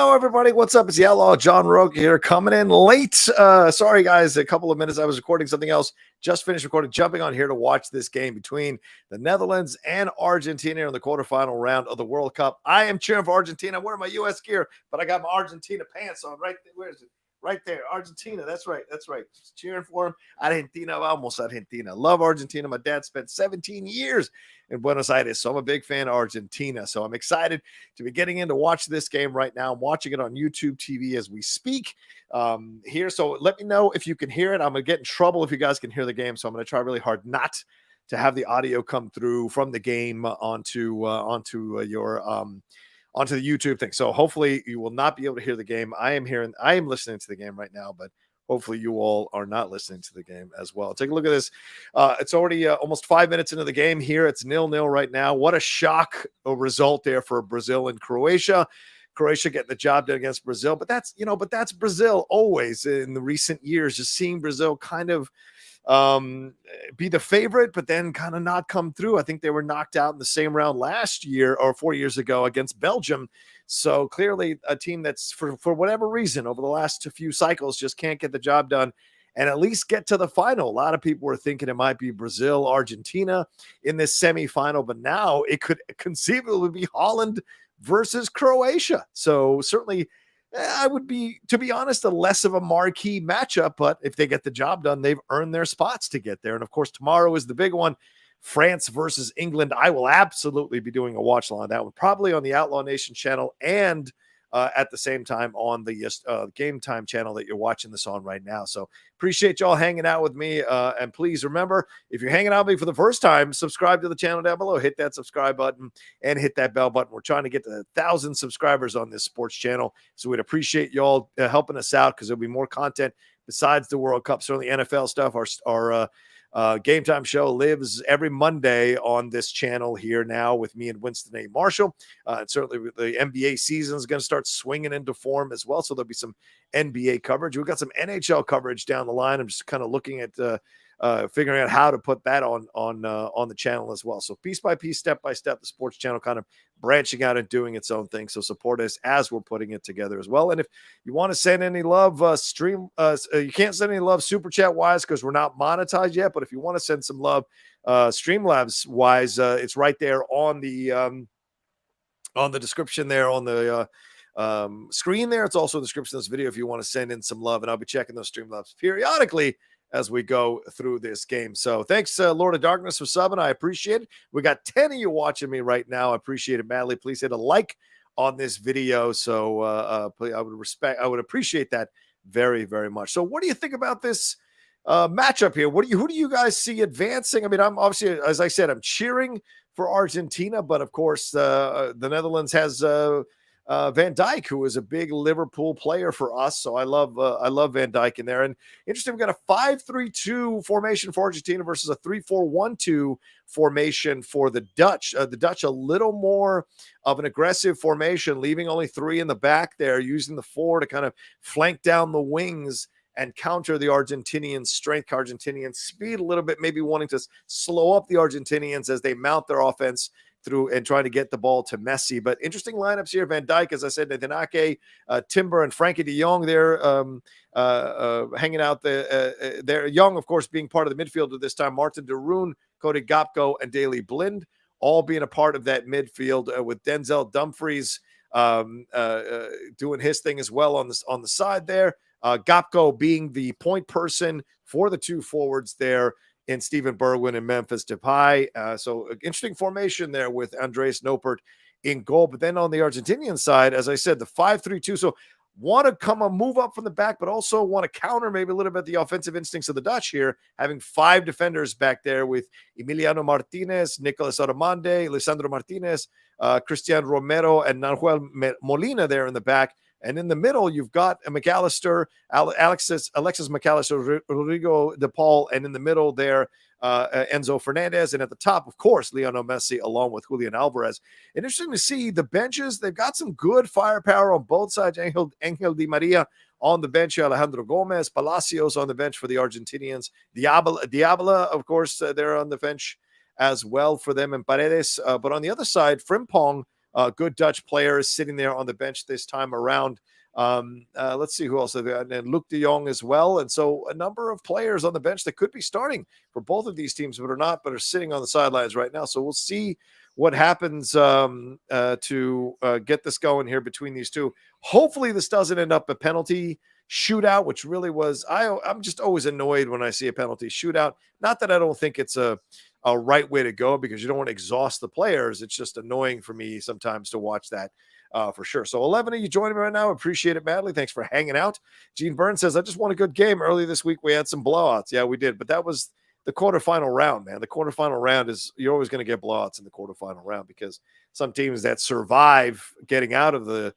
Hello, everybody. What's up? It's the Outlaw John Rocha here, coming in late. Sorry, guys. A couple of minutes. I was recording something else. Just finished recording. Jumping on here to watch this game between the Netherlands and Argentina in the quarterfinal round of the World Cup. I am cheering for Argentina. I'm wearing my U.S. gear, but I got my Argentina pants on right there. Where is it? Right there. Argentina. That's right. That's right. Just cheering for him. Argentina. Vamos, Argentina. Love Argentina. My dad spent 17 years in Buenos Aires, so I'm a big fan of Argentina. So I'm excited to be getting in to watch this game right now. I'm watching it on YouTube TV as we speak here. So let me know if you can hear it. I'm going to get in trouble if you guys can hear the game. So I'm going to try really hard not to have the audio come through from the game onto the YouTube thing. So hopefully you will not be able to hear the game. I am listening to the game right now, but hopefully you all are not listening to the game as well. Take a look at this. It's already almost 5 minutes into the game here. It's 0-0 right now. What a shock result there for Brazil and Croatia. Croatia getting the job done against Brazil, but that's Brazil always in the recent years, just seeing Brazil kind of be the favorite, but then kind of not come through. I think they were knocked out in the same round last year or 4 years ago against Belgium. So clearly a team that's for whatever reason over the last few cycles just can't get the job done and at least get to the final. A lot of people were thinking it might be Brazil, Argentina in this semifinal, but now it could conceivably be Holland versus Croatia. So certainly I would be, to be honest, a less of a marquee matchup, but if they get the job done, they've earned their spots to get there. And of course, tomorrow is the big one, France versus England. I will absolutely be doing a watch along that one, probably on the Outlaw Nation channel and at the same time on the Game Time channel that you're watching this on right now. So appreciate y'all hanging out with me. And please remember, if you're hanging out with me for the first time, subscribe to the channel down below, hit that subscribe button and hit that bell button. We're trying to get to 1,000 subscribers on this sports channel. So we'd appreciate y'all helping us out because there'll be more content besides the World Cup. Certainly NFL stuff, our Game Time show lives every Monday on this channel here now with me and Winston A. Marshall. And certainly the NBA season is going to start swinging into form as well. So there'll be some NBA coverage. We've got some NHL coverage down the line. I'm just kind of looking at figuring out how to put that on the channel as well. So piece by piece, step by step, the sports channel kind of branching out and doing its own thing. So support us as we're putting it together as well. And if you want to send any love, you can't send any love super chat wise because we're not monetized yet. But if you want to send some love, Streamlabs wise, it's right there on the description there on the screen there. It's also in the description of this video if you want to send in some love, and I'll be checking those Streamlabs periodically as we go through this game. So thanks, Lord of Darkness, for subbing. I appreciate it. We got 10 of you watching me right now. I appreciate it madly. Please hit a like on this video. So I would appreciate that very, very much. So what do you think about this matchup here? Who do you guys see advancing? I mean, I'm obviously, as I said, I'm cheering for Argentina, but of course the Netherlands has Van Dijk, who is a big Liverpool player for us. So I love Van Dijk in there. And interesting, we've got a 5-3-2 formation for Argentina versus a 3-4-1-2 formation for the Dutch. The Dutch a little more of an aggressive formation, leaving only 3 in the back there, using the 4 to kind of flank down the wings and counter the Argentinian strength, Argentinian speed a little bit, maybe wanting to slow up the Argentinians as they mount their offense through and trying to get the ball to Messi. But interesting lineups here. Van Dijk, as I said, Nathan Ake, Timber, and Frankie de Jong there hanging out there. Young, of course, being part of the midfield at this time. Martin de Roon, Cody Gakpo, and Daley Blind all being a part of that midfield with Denzel Dumfries doing his thing as well on the side there. Gakpo being the point person for the 2 forwards there in Steven Bergwijn and Memphis Depay. So interesting formation there with Andreas Noppert in goal. But then on the Argentinian side, as I said, the 5-3-2. So want to move up from the back, but also want to counter maybe a little bit the offensive instincts of the Dutch here, having 5 defenders back there with Emiliano Martinez, Nicolas Otamendi, Lisandro Martinez, Cristian Romero, and Nahuel Molina there in the back. And in the middle, you've got McAllister, Alexis McAllister, Rodrigo De Paul, and in the middle there, Enzo Fernandez. And at the top, of course, Lionel Messi, along with Julian Alvarez. And interesting to see the benches. They've got some good firepower on both sides. Angel Di Maria on the bench, Alejandro Gomez, Palacios on the bench for the Argentinians. Diabla, of course, they're on the bench as well for them, and Paredes. But on the other side, Frimpong good Dutch players sitting there on the bench this time around. Let's see who else. And Luc de Jong as well. And so a number of players on the bench that could be starting for both of these teams, but are not, but are sitting on the sidelines right now. So we'll see what happens to get this going here between these two. Hopefully this doesn't end up a penalty shootout, which really was, I'm just always annoyed when I see a penalty shootout. Not that I don't think it's a right way to go, because you don't want to exhaust the players. It's just annoying for me sometimes to watch that. For sure. So 11 of you joining me right now. Appreciate it, madly. Thanks for hanging out. Gene Burns says, I just want a good game. Early this week, we had some blowouts. Yeah, we did. But that was the quarterfinal round, man. The quarterfinal round is, you're always going to get blowouts in the quarterfinal round, because some teams that survive getting out of the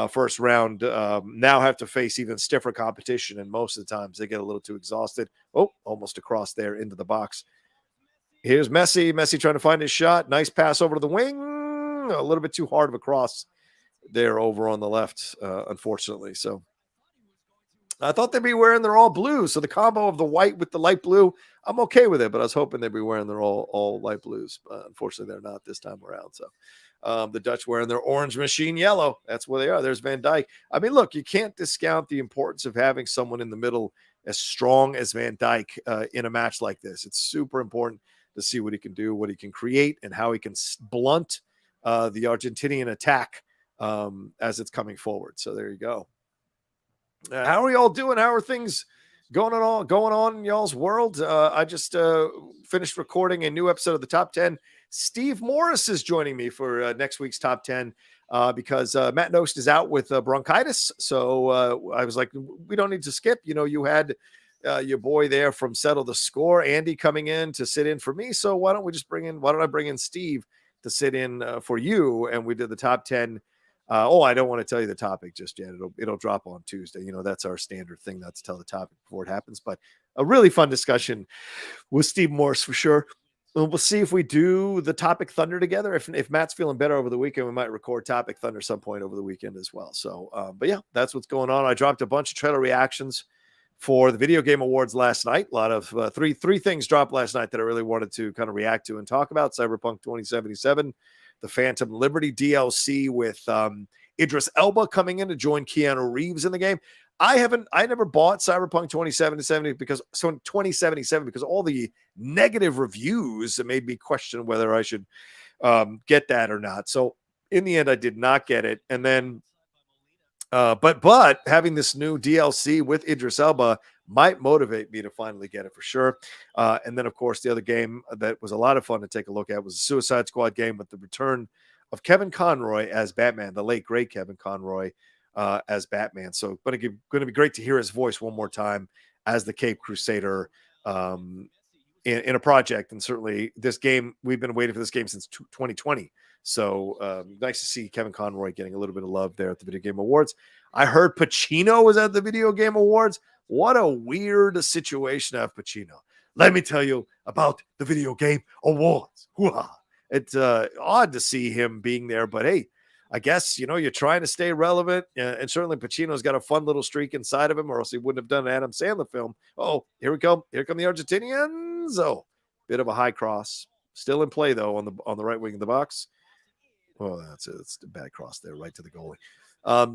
first round now have to face even stiffer competition. And most of the times they get a little too exhausted. Oh, almost across there into the box. Here's Messi. Messi trying to find his shot. Nice pass over to the wing. A little bit too hard of a cross there over on the left, unfortunately. So I thought they'd be wearing their all blue. So the combo of the white with the light blue, I'm okay with it, but I was hoping they'd be wearing their all light blues. Unfortunately, they're not this time around. So the Dutch wearing their orange machine yellow. That's where they are. There's Van Dijk. I mean, look, you can't discount the importance of having someone in the middle as strong as Van Dijk in a match like this. It's super important to see what he can do, what he can create, and how he can blunt the Argentinian attack as it's coming forward. So there you go. How are y'all doing? How are things going on in y'all's world? I just finished recording a new episode of the Top 10. Steve Morris is joining me for next week's Top 10 because Matt Nost is out with bronchitis. So I was like, we don't need to skip. You know, you had your boy there from Settle the Score, Andy, coming in to sit in for me. So why don't I bring in Steve to sit in for you? And we did the Top 10. I don't want to tell you the topic just yet. It'll drop on Tuesday. You know, that's our standard thing, not to tell the topic before it happens. But a really fun discussion with Steve Morse for sure. We'll see if we do the Topic Thunder together. If Matt's feeling better over the weekend, we might record Topic Thunder some point over the weekend as well. So, but yeah, that's what's going on. I dropped a bunch of trailer reactions for the Video Game Awards last night. A lot of three things dropped last night that I really wanted to kind of react to and talk about. Cyberpunk 2077. The Phantom Liberty DLC with Idris Elba coming in to join Keanu Reeves in the game. I never bought Cyberpunk 2077 because all the negative reviews that made me question whether I should get that or not. So in the end, I did not get it. And then, but having this new DLC with Idris Elba might motivate me to finally get it for sure. And then, of course, the other game that was a lot of fun to take a look at was the Suicide Squad game with the return of Kevin Conroy as Batman, the late, great Kevin Conroy as Batman. So going to be great to hear his voice one more time as the Cape Crusader in a project. And certainly this game, we've been waiting for this game since 2020. So nice to see Kevin Conroy getting a little bit of love there at the Video Game Awards. I heard Pacino was at the Video Game Awards. What a weird situation to have Pacino. Let me tell you about the Video Game Awards. It's odd to see him being there, but hey, I guess, you know, you're trying to stay relevant, and certainly Pacino's got a fun little streak inside of him, or else he wouldn't have done an Adam Sandler film. Oh, here we go. Here come the Argentinians. Oh, bit of a high cross. Still in play, though, on the right wing of the box. Oh, that's it. It's a bad cross there, right to the goalie.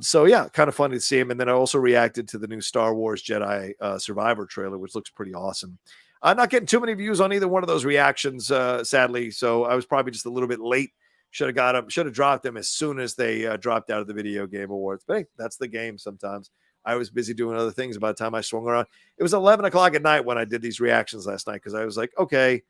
So yeah, kind of funny to see him. And then I also reacted to the new Star Wars Jedi Survivor trailer, which looks pretty awesome. I'm not getting too many views on either one of those reactions, sadly. So I was probably just a little bit late. Should have dropped them as soon as they dropped out of the Video Game Awards. But hey, that's the game sometimes. I was busy doing other things by the time I swung around. It was 11 o'clock at night when I did these reactions last night, because I was like, okay,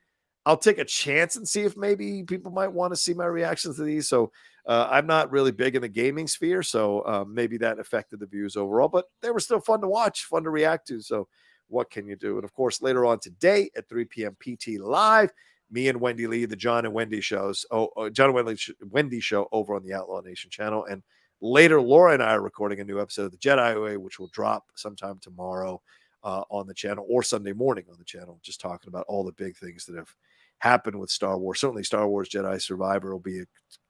I'll take a chance and see if maybe people might want to see my reactions to these. So I'm not really big in the gaming sphere, so maybe that affected the views overall, but they were still fun to watch, fun to react to. So what can you do? And of course, later on today at 3 p.m. PT Live, me and Wendy Lee, the John and Wendy shows, John and Wendy show over on the Outlaw Nation channel. And later, Laura and I are recording a new episode of the Jedi Way, which will drop sometime tomorrow on the channel, or Sunday morning on the channel, just talking about all the big things that have happened with Star Wars. Certainly Star Wars Jedi Survivor will be a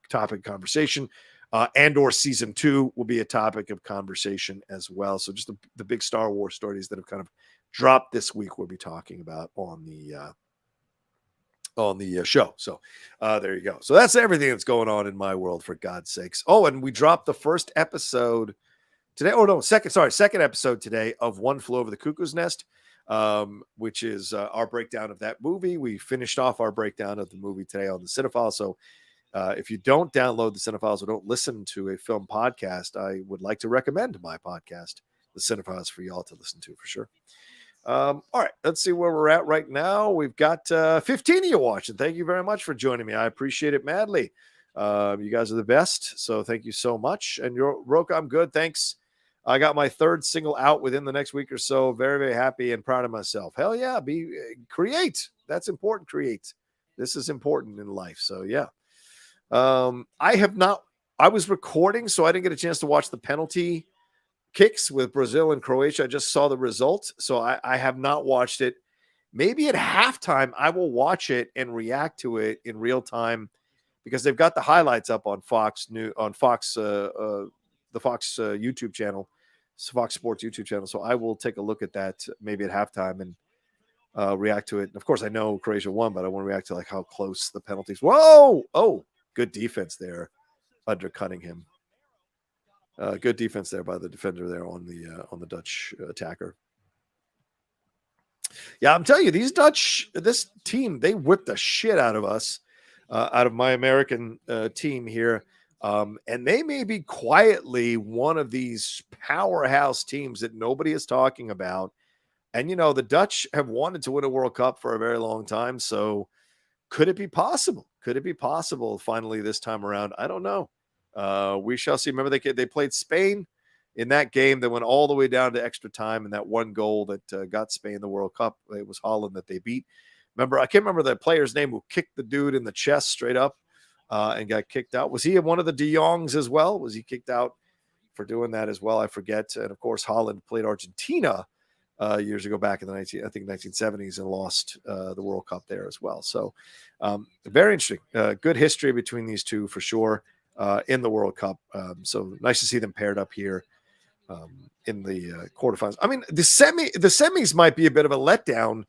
topic of conversation, and or season 2 will be a topic of conversation as well. So just the big Star Wars stories that have kind of dropped this week, we'll be talking about on on the show. So there you go. So that's everything that's going on in my world, for God's sakes. Oh, and we dropped the first episode today. Oh no, second episode today of One Flew Over the Cuckoo's Nest, which is our breakdown of that movie. We finished off our breakdown of the movie today on the Cinephile. So if you don't download the Cinephiles or don't listen to a film podcast, I would like to recommend my podcast, the Cinephiles, for y'all to listen to for sure. All right, let's see where we're at right now. We've got 15 of you watching. Thank you very much for joining me. I appreciate it madly. You guys are the best, so thank you so much. And Rocha, I'm good. Thanks. I got my third single out within the next week or so. Very, very happy and proud of myself. Hell yeah, create. That's important. Create. This is important in life. So yeah. I was recording, so I didn't get a chance to watch the penalty kicks with Brazil and Croatia. I just saw the result, so I have not watched it. Maybe at halftime I will watch it and react to it in real time, because they've got the highlights up on Fox the Fox YouTube channel, Fox Sports YouTube channel. So I will take a look at that maybe at halftime and react to it. And of course, I know Croatia won, but I want to react to like how close the penalties. Whoa! Oh, good defense there, undercutting him. Good defense there by the defender there on the Dutch attacker. Yeah, I'm telling you, this team, they whipped the shit out of us, out of my American team here. And they may be quietly one of these powerhouse teams that nobody is talking about. And, the Dutch have wanted to win a World Cup for a very long time. So could it be possible? Could it be possible finally this time around? I don't know. We shall see. Remember, they played Spain in that game that went all the way down to extra time, and that one goal that got Spain the World Cup. It was Holland that they beat. Remember, I can't remember the player's name who kicked the dude in the chest straight up and got kicked out. Was he one of the De Jongs as well? Was he kicked out for doing that as well? I forget. And of course, Holland played Argentina years ago back in the 1970s and lost the World Cup there as well. So very interesting. Good history between these two for sure. In the World Cup. So nice to see them paired up here in the quarterfinals. I mean, the semis might be a bit of a letdown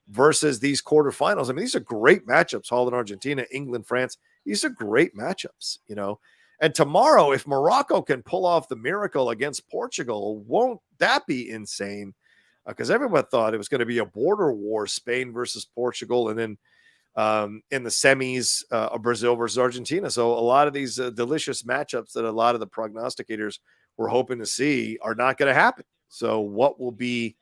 versus these quarterfinals. I mean, these are great matchups. Holland, Argentina, England, France. These are great matchups, And tomorrow, if Morocco can pull off the miracle against Portugal, won't that be insane? Because everyone thought it was going to be a border war, Spain versus Portugal, and then in the semis, Brazil versus Argentina. So a lot of these delicious matchups that a lot of the prognosticators were hoping to see are not going to happen. So what will be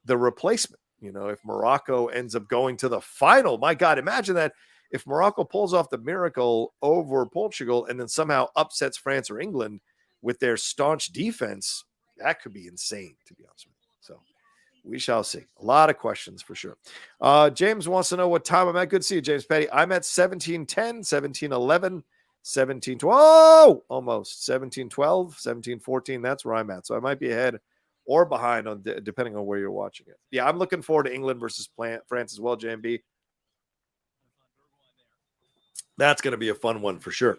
the replacement? If Morocco ends up going to the final, my God, imagine that if Morocco pulls off the miracle over Portugal and then somehow upsets France or England with their staunch defense, that could be insane, to be honest with you. So we shall see. A lot of questions for sure. James wants to know what time I'm at. Good to see you, James Petty. I'm at 17:10, 17:11, 17:12. Oh, almost 17:12, 17:14. That's where I'm at. So I might be ahead or behind on depending on where you're watching it. Yeah, I'm looking forward to England versus France as well, JMB. That's going to be a fun one for sure.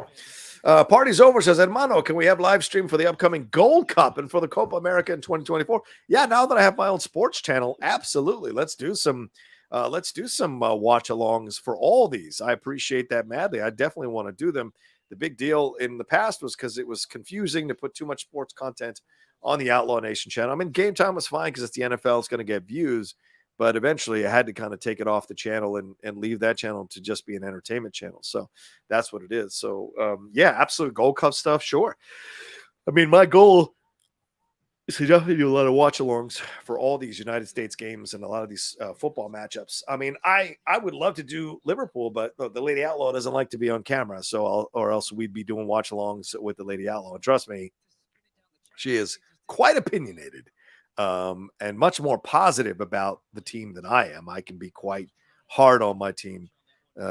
Party's over, says Hermano. Can we have live stream for the upcoming Gold Cup and for the Copa America in 2024? Yeah, now that I have my own sports channel, absolutely. Let's do some watch-alongs for all these. I appreciate that madly. I definitely want to do them. The big deal in the past was because it was confusing to put too much sports content on the Outlaw Nation channel. I mean, Game Time was fine because it's the NFL. It's going to get views. But eventually I had to kind of take it off the channel and leave that channel to just be an entertainment channel. So that's what it is. So, yeah, absolute Gold Cup stuff. Sure. I mean, my goal is to definitely do a lot of watch-alongs for all these United States games and a lot of these football matchups. I mean, I would love to do Liverpool, but the Lady Outlaw doesn't like to be on camera. So or else we'd be doing watch-alongs with the Lady Outlaw. And trust me, she is quite opinionated. And much more positive about the team than I am. I can be quite hard on my team.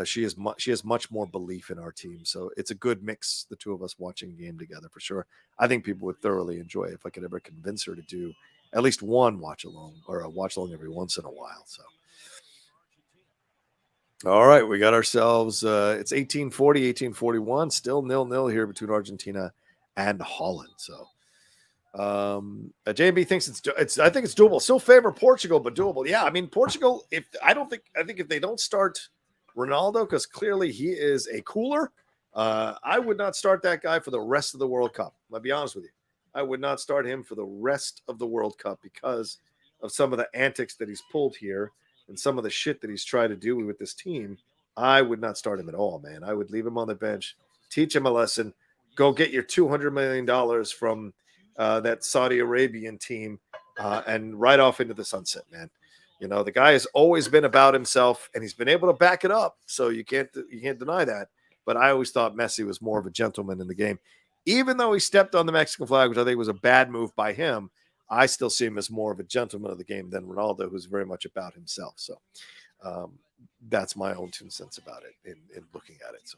She has much more belief in our team. So it's a good mix, the two of us watching a game together for sure. I think people would thoroughly enjoy it if I could ever convince her to do at least one watch along or a watch along every once in a while. So, all right, we got ourselves, it's 1840, 1841, still 0-0 here between Argentina and Holland. So, JB thinks I think it's doable. Still favor Portugal, but doable. Yeah, I mean Portugal. I think if they don't start Ronaldo, because clearly he is a cooler. I would not start that guy for the rest of the World Cup. I'll be honest with you. I would not start him for the rest of the World Cup because of some of the antics that he's pulled here and some of the shit that he's tried to do with this team. I would not start him at all, man. I would leave him on the bench, teach him a lesson, go get your $200 million from that Saudi Arabian team and right off into the sunset, man. You know, the guy has always been about himself, and he's been able to back it up. So you can't deny that. But I always thought Messi was more of a gentleman in the game, even though he stepped on the Mexican flag, which I think was a bad move by him. I still see him as more of a gentleman of the game than Ronaldo, who's very much about himself. So that's my own 2 cents about it in looking at it. So,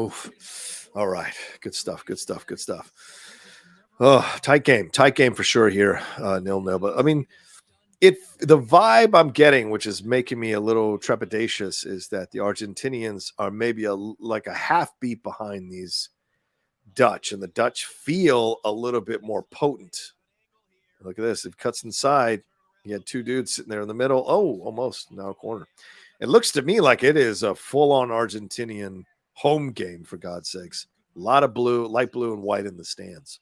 oof. All right, good stuff. Good stuff. Good stuff. Oh, tight game for sure here, 0-0. But I mean, the vibe I'm getting, which is making me a little trepidatious, is that the Argentinians are maybe like a half beat behind these Dutch, and the Dutch feel a little bit more potent. Look at this. It cuts inside. You had 2 dudes sitting there in the middle. Oh, almost now corner. It looks to me like it is a full-on Argentinian home game, for God's sakes. A lot of blue, light blue and white in the stands.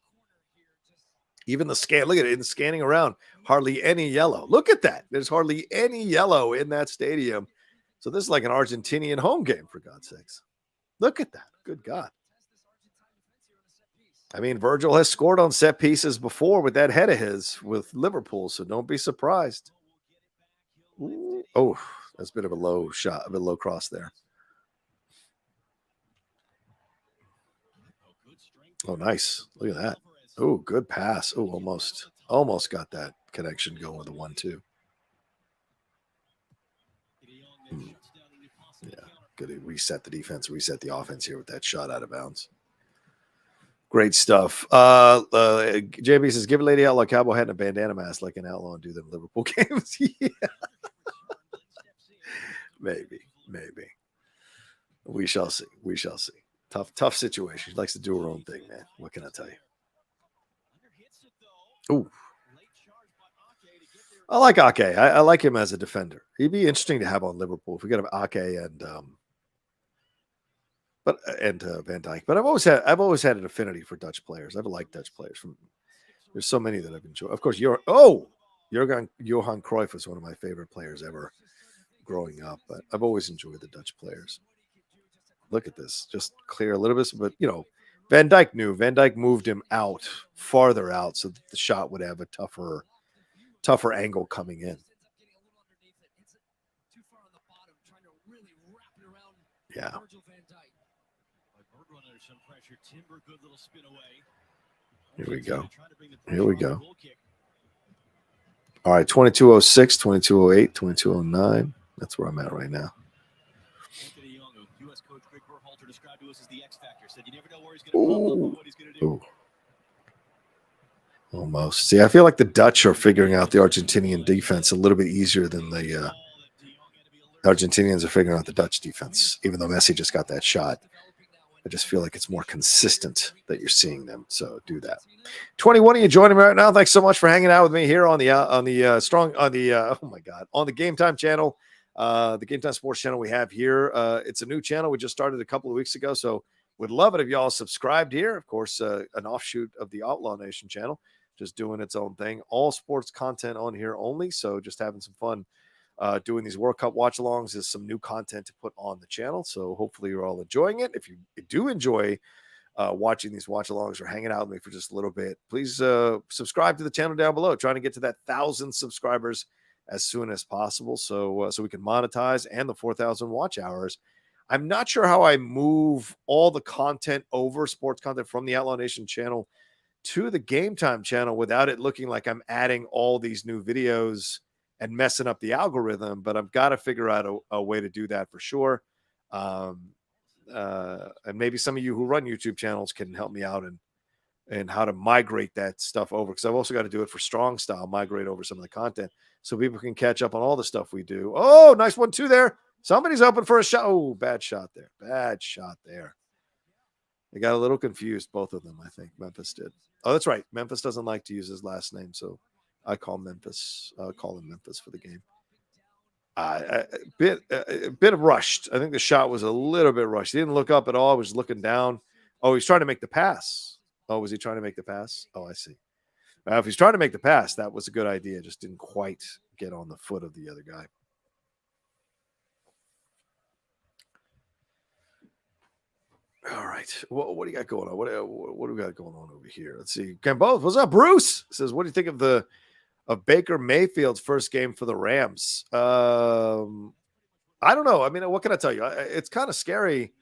Even the scan, look at it, in scanning around, hardly any yellow. Look at that. There's hardly any yellow in that stadium. So this is like an Argentinian home game, for God's sakes. Look at that. Good God. I mean, Virgil has scored on set pieces before with that head of his with Liverpool, so don't be surprised. Ooh. Oh, that's a bit of a low shot, a bit low cross there. Oh, nice. Look at that. Oh, good pass. Oh, almost got that connection going with the 1-2. Yeah, good to reset the defense, reset the offense here with that shot out of bounds. Great stuff. JB says, give a lady Outlaw cowboy hat and a bandana mask like an outlaw and do them Liverpool games. Yeah. Maybe. We shall see. Tough situation. She likes to do her own thing, man. What can I tell you? Ooh. I like Ake. I like him as a defender. He'd be interesting to have on Liverpool if we got Ake and Van Dijk. But I've always had an affinity for Dutch players. I've liked Dutch players. There's so many that I've enjoyed. Of course, Johan Cruyff was one of my favorite players ever growing up. But I've always enjoyed the Dutch players. Look at this, just clear a little bit, but Van Dijk knew. Van Dijk moved him farther out, so that the shot would have a tougher angle coming in. Yeah. Here we go. All right, 2206, 2208, 2209. That's where I'm at right now. Ooh. Almost. See, I feel like the Dutch are figuring out the Argentinian defense a little bit easier than the Argentinians are figuring out the Dutch defense, even though Messi just got that shot. I just feel like it's more consistent that you're seeing them. So do that. 21 of you joining me right now. Thanks so much for hanging out with me here on the Game Time channel, the Game Time Sports channel we have here. It's a new channel we just started a couple of weeks ago, so would love it if y'all subscribed here. Of course, an offshoot of the Outlaw Nation channel, just doing its own thing. All sports content on here only. So just having some fun doing these World Cup watch-alongs is some new content to put on the channel. So hopefully you're all enjoying it. If you do enjoy watching these watch-alongs or hanging out with me for just a little bit, please subscribe to the channel down below. Trying to get to that 1,000 subscribers as soon as possible, so we can monetize and the 4,000 watch hours. I'm not sure how I move all the content over, sports content from the Outlaw Nation channel to the Game Time channel without it looking like I'm adding all these new videos and messing up the algorithm, but I've got to figure out a way to do that for sure. And maybe some of you who run YouTube channels can help me out and how to migrate that stuff over, because I've also got to do it for Strong Style, migrate over some of the content so people can catch up on all the stuff we do. Oh, nice 1-2 there. Somebody's open for a shot. Oh, bad shot there. They got a little confused, both of them, I think. Memphis did. Oh, that's right. Memphis doesn't like to use his last name, so I call him Memphis for the game. A bit of rushed. I think the shot was a little bit rushed. He didn't look up at all. He was looking down. Oh, he's trying to make the pass. Oh, was he trying to make the pass? Oh, I see. If he's trying to make the pass, that was a good idea. Just didn't quite get on the foot of the other guy. All right. Well, what do you got going on? What do we got going on over here? Let's see. Ken Both. What's up, Bruce? Says, what do you think of Baker Mayfield's first game for the Rams? I don't know. I mean, what can I tell you? It's kind of scary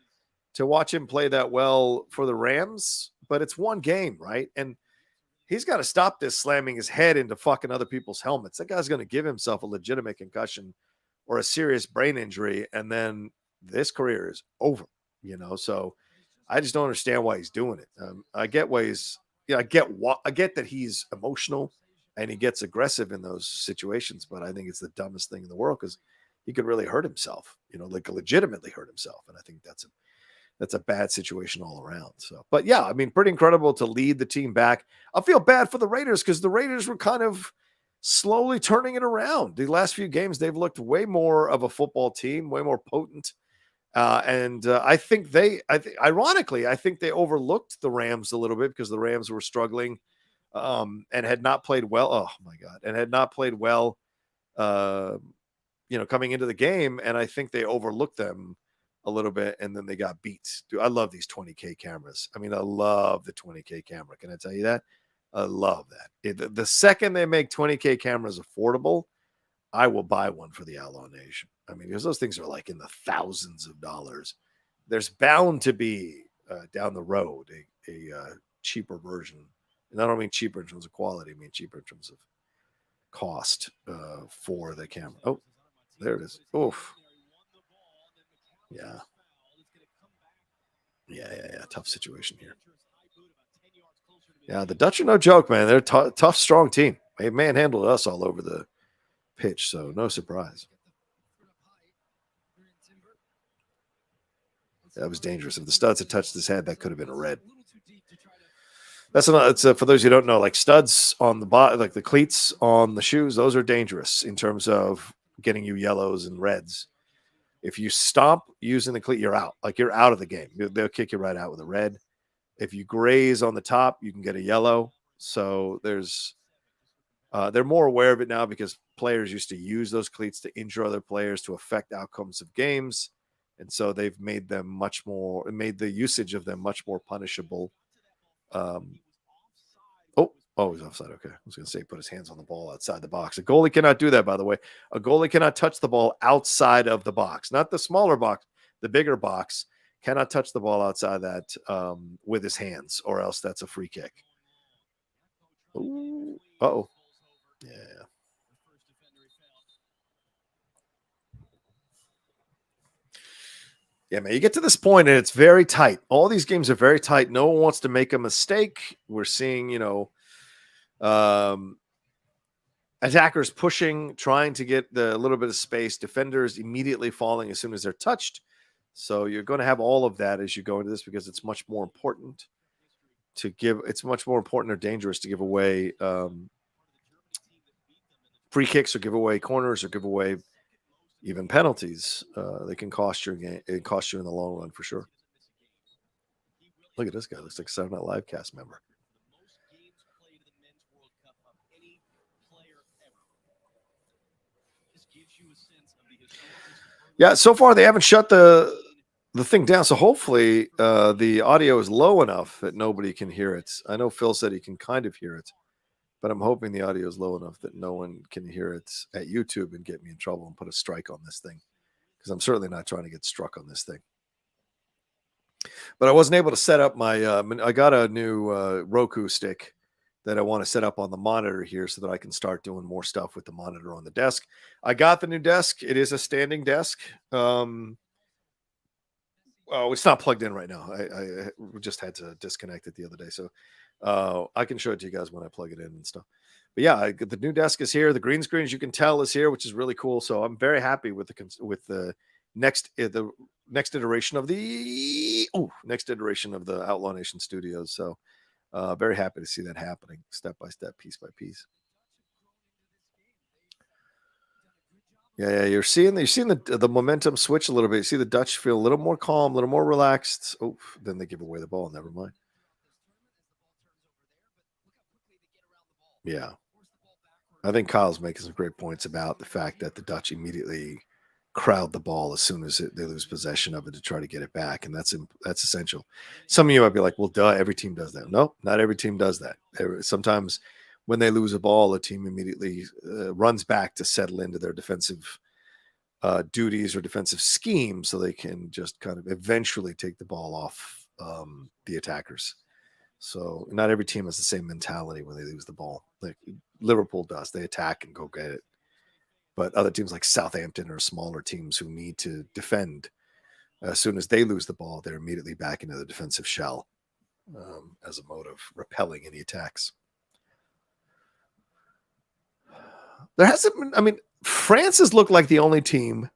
to watch him play that well for the Rams, but it's one game, right? And he's got to stop this slamming his head into fucking other people's helmets. That guy's going to give himself a legitimate concussion or a serious brain injury, and then this career is over, So I just don't understand why he's doing it. I get why he's, I get that he's emotional and he gets aggressive in those situations, but I think it's the dumbest thing in the world because he could really hurt himself, like legitimately hurt himself. And I think that's a bad situation all around. So, but yeah, I mean, pretty incredible to lead the team back. I feel bad for the Raiders because the Raiders were kind of slowly turning it around. The last few games, they've looked way more of a football team, way more potent. I think ironically, I think they overlooked the Rams a little bit because the Rams were struggling and had not played well. Oh my God. And had not played well, coming into the game. And I think they overlooked them a little bit, and then they got beat. Dude, I love these 20K cameras. I mean, I love the 20K camera. Can I tell you that? I love that. The second they make 20K cameras affordable, I will buy one for the Outlaw Nation. I mean, because those things are like in the thousands of dollars. There's bound to be down the road a cheaper version. And I don't mean cheaper in terms of quality. I mean cheaper in terms of cost for the camera. Oh, there it is. Oof. Yeah. Yeah. Tough situation here. Yeah, the Dutch are no joke, man. They're a tough, strong team. They manhandled us all over the pitch, so no surprise. That was dangerous. If the studs had touched his head, that could have been a red. That's not. It's for those who don't know, like studs on the bottom, like the cleats on the shoes. Those are dangerous in terms of getting you yellows and reds. If you stop using the cleat, you're out. Like you're out of the game. They'll kick you right out with a red. If you graze on the top, you can get a yellow. So they're more aware of it now because players used to use those cleats to injure other players to affect outcomes of games. And so they've made the usage of them much more punishable. He's offside. Okay. I was going to say put his hands on the ball outside the box. A goalie cannot do that, by the way. A goalie cannot touch the ball outside of the box, not the smaller box, the bigger box. Cannot touch the ball outside that with his hands, or else that's a free kick. Ooh. Uh-oh. Yeah. Yeah, man, you get to this point and it's very tight. All these games are very tight. No one wants to make a mistake. We're seeing, attackers pushing, trying to get the little bit of space. Defenders immediately falling as soon as they're touched. So you're going to have all of that as you go into this because it's much more important it's much more important or dangerous to give away free kicks or give away corners or give away even penalties. They can cost your game. It costs you in the long run for sure. Look at this guy. Looks like a Saturday Night Live cast member. Yeah, so far they haven't shut the thing down. So hopefully the audio is low enough that nobody can hear it. I know Phil said he can kind of hear it, but I'm hoping the audio is low enough that no one can hear it at YouTube and get me in trouble and put a strike on this thing. Because I'm certainly not trying to get struck on this thing. But I wasn't able to set up my I got a new Roku stick that I want to set up on the monitor here so that I can start doing more stuff with the monitor on the desk. I got the new desk. It is a standing desk. It's not plugged in right now. I just had to disconnect it the other day. So I can show it to you guys when I plug it in and stuff. But yeah, the new desk is here. The green screen, as you can tell, is here, which is really cool. So I'm very happy with the next iteration of the Outlaw Nation Studios. So very happy to see that happening step by step, piece by piece. Yeah, you're seeing the momentum switch a little bit. You see the Dutch feel a little more calm, a little more relaxed. Oh, then they give away the ball. Never mind. Yeah, I think Kyle's making some great points about the fact that the Dutch immediately crowd the ball as soon as they lose possession of it to try to get it back, and that's essential. Some of you might be like, "Well, duh, every team does that." No, not every team does that. Sometimes when they lose a ball, the team immediately runs back to settle into their defensive duties or defensive schemes, so they can just kind of eventually take the ball off the attackers. So not every team has the same mentality when they lose the ball. Like Liverpool does, they attack and go get it. But other teams like Southampton are smaller teams who need to defend. As soon as they lose the ball, they're immediately back into the defensive shell as a mode of repelling any attacks. There hasn't been. I mean, France has looked like the only team.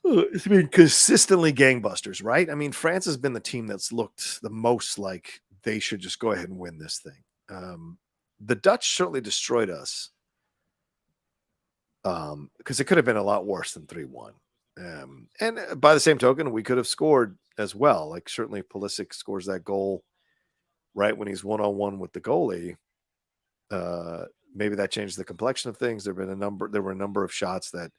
It's been consistently gangbusters, right? I mean, France has been the team that's looked the most like they should just go ahead and win this thing. The Dutch certainly destroyed us because it could have been a lot worse than 3-1. And by the same token, we could have scored as well. Like certainly Pulisic scores that goal right when he's one-on-one with the goalie. Maybe that changed the complexion of things. There were a number of shots that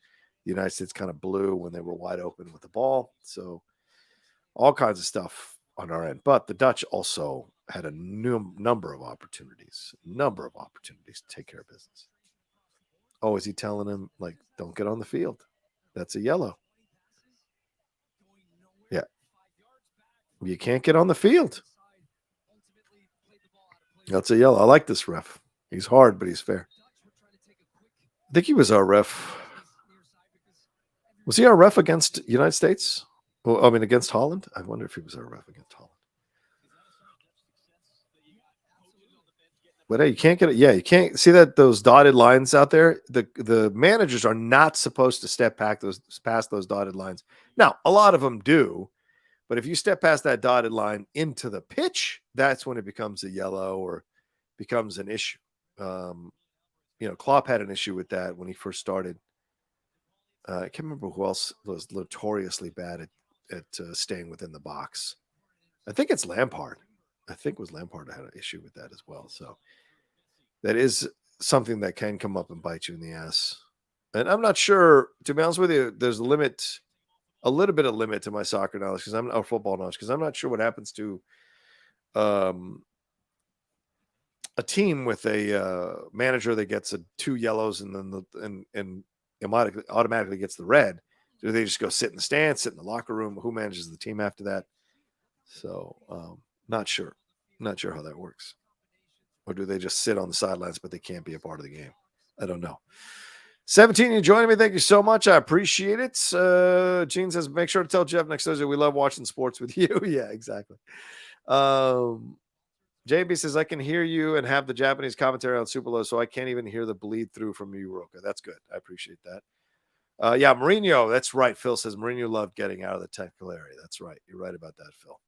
the United States kind of blew when they were wide open with the ball. So all kinds of stuff on our end. But the Dutch also had a number of opportunities to take care of business. Oh, is he telling him, like, don't get on the field? That's a yellow. Yeah. You can't get on the field. That's a yellow. I like this ref. He's hard, but he's fair. I think he was our ref. Was he our ref against United States? Well, I mean, against Holland? I wonder if he was our ref against Holland. But hey, you can't get it. Yeah, you can't see that those dotted lines out there. The managers are not supposed to step past those dotted lines. Now, a lot of them do, but if you step past that dotted line into the pitch, that's when it becomes a yellow or becomes an issue. Um, Klopp had an issue with that when he first started. I can't remember who else was notoriously bad at staying within the box. I think it's Lampard. I think it was Lampard that had an issue with that as well. So that is something that can come up and bite you in the ass. And I'm not sure, to be honest with you, there's a little bit of limit to my soccer knowledge because I'm or football knowledge because I'm not sure what happens to um, a team with a manager that gets two yellows and then and automatically gets the red. Do they just go sit in the stands, sit in the locker room? Who manages the team after that? So not sure. Not sure how that works. Or do they just sit on the sidelines, but they can't be a part of the game? I don't know. 17, you joining me. Thank you so much. I appreciate it. Gene says, make sure to tell Jeff next Thursday we love watching sports with you. Yeah, exactly. JB says, I can hear you and have the Japanese commentary on Super Low, so I can't even hear the bleed through from you, Rocha. That's good. I appreciate that. Yeah, Mourinho. That's right. Phil says Mourinho loved getting out of the technical area. That's right. You're right about that, Phil.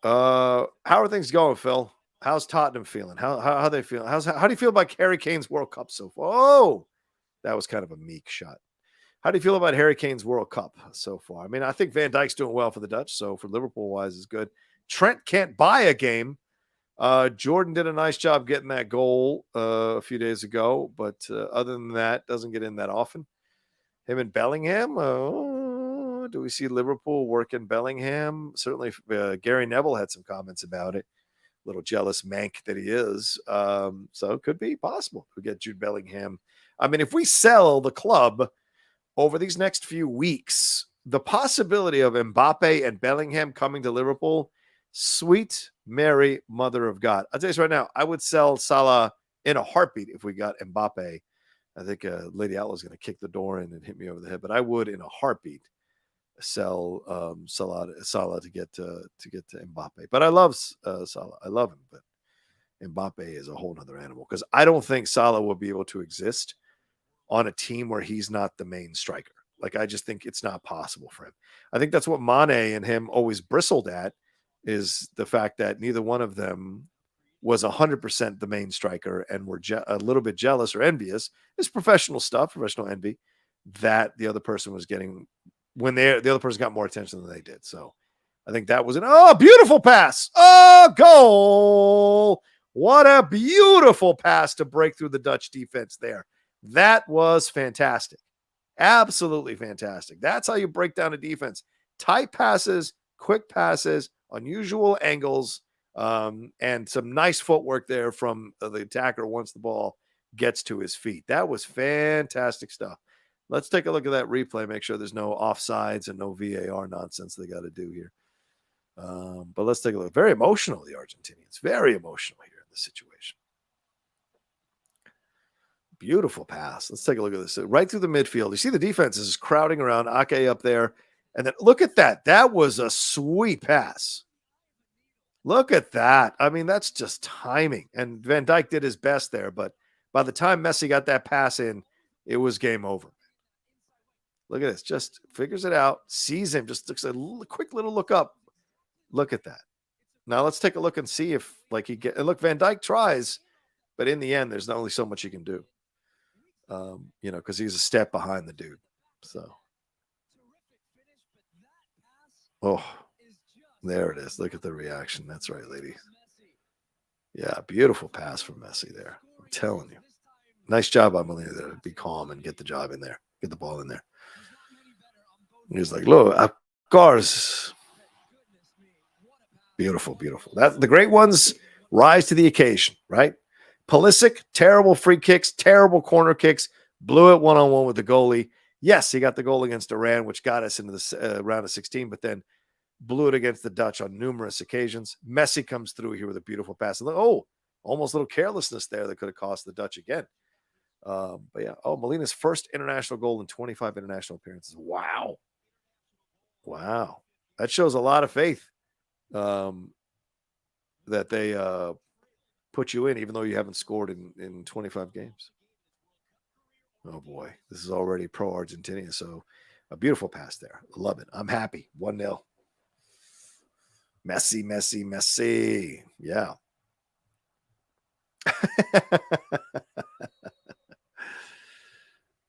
How are things going, Phil? How's Tottenham feeling? How they feeling? How do you feel about Harry Kane's World Cup so far? Oh, that was kind of a meek shot. How do you feel about Harry Kane's World Cup so far? I mean, I think Van Dijk's doing well for the Dutch, so for Liverpool wise is good. Trent can't buy a game. Jordan did a nice job getting that goal a few days ago, but other than that, doesn't get in that often. Him and Bellingham. Do we see Liverpool working Bellingham? Certainly, Gary Neville had some comments about it. Little jealous mank that he is. So it could be possible we get Jude Bellingham. I mean, if we sell the club over these next few weeks, the possibility of Mbappe and Bellingham coming to Liverpool, sweet Mary, Mother of God. I'll tell you this right now, I would sell Salah in a heartbeat if we got Mbappe. I think Lady Outlaw is going to kick the door in and hit me over the head, but I would in a heartbeat sell Salah to get to Mbappe. But I love Salah. I love him, but Mbappe is a whole nother animal because I don't think Salah will be able to exist on a team where he's not the main striker. Like, I just think it's not possible for him. I think that's what Mane and him always bristled at is the fact that neither one of them was 100% the main striker and were a little bit jealous or envious. It's professional stuff, professional envy, that the other person was getting when the other person got more attention than they did. So I think that was beautiful pass. Oh, goal. What a beautiful pass to break through the Dutch defense there. That was fantastic. Absolutely fantastic. That's how you break down a defense. Tight passes, quick passes, unusual angles, and some nice footwork there from the attacker once the ball gets to his feet. That was fantastic stuff. Let's take a look at that replay, make sure there's no offsides and no VAR nonsense they got to do here. But let's take a look. Very emotional, the Argentinians. Very emotional here in this situation. Beautiful pass. Let's take a look at this. Right through the midfield. You see the defense is crowding around. Ake up there. And then look at that. That was a sweet pass. Look at that. I mean, that's just timing. And Van Dijk did his best there. But by the time Messi got that pass in, it was game over. Look at this. Just figures it out. Sees him. Just looks a quick little look up. Look at that. Now let's take a look and see if he get. And look, Van Dijk tries, but in the end, there's not only so much he can do. Because he's a step behind the dude. So, there it is. Look at the reaction. That's right, lady. Yeah, beautiful pass from Messi there. I'm telling you. Nice job by Molina there to be calm and get the job in there. Get the ball in there. He's like, look, of course. Beautiful, beautiful. The great ones rise to the occasion, right? Pulisic, terrible free kicks, terrible corner kicks, blew it one-on-one with the goalie. Yes, he got the goal against Iran, which got us into the round of 16, but then blew it against the Dutch on numerous occasions. Messi comes through here with a beautiful pass. And almost a little carelessness there that could have cost the Dutch again. But yeah, Molina's first international goal in 25 international appearances. Wow. That shows a lot of faith that they put you in, even though you haven't scored in 25 games. Oh boy, this is already pro Argentina. So a beautiful pass there. Love it. I'm happy. 1-0. Messi. Yeah.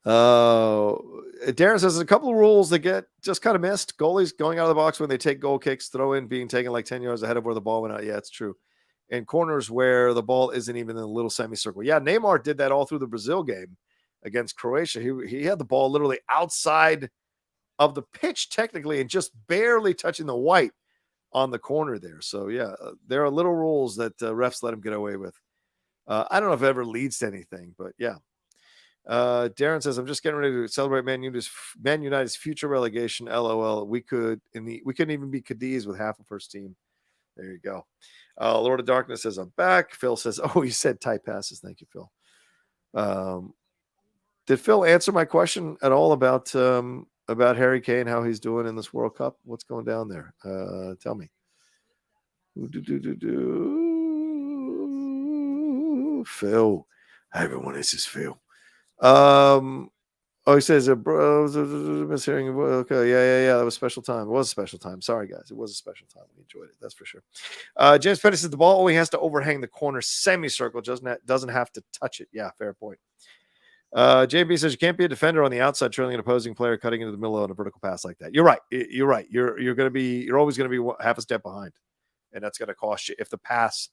Darren says there's a couple of rules that get just kind of missed. Goalies going out of the box when they take goal kicks, throw in being taken like 10 yards ahead of where the ball went out. Yeah, it's true. And corners where the ball isn't even in a little semicircle. Yeah, Neymar did that all through the Brazil game against Croatia. He had the ball literally outside of the pitch technically and just barely touching the white on the corner there. So yeah, there are little rules that refs let him get away with. I don't know if it ever leads to anything, but yeah. Darren says, I'm just getting ready to celebrate Man United's future relegation. LOL. We couldn't even be Cadiz with half a first team. There you go. Lord of Darkness says, I'm back. Phil says, he said tight passes. Thank you, Phil. Did Phil answer my question at all about Harry Kane, how he's doing in this World Cup? What's going down there? Tell me. Phil. Everyone, this is Phil. He says, bro, mishearing. Okay, yeah. That was special time. It was a special time. Sorry, guys. It was a special time. We enjoyed it. That's for sure. James Petty says the ball only has to overhang the corner semicircle, doesn't have to touch it. Yeah, fair point. JB says you can't be a defender on the outside trailing an opposing player cutting into the middle on a vertical pass like that. You're right. You're right. You're always going to be half a step behind, and that's going to cost you if the pass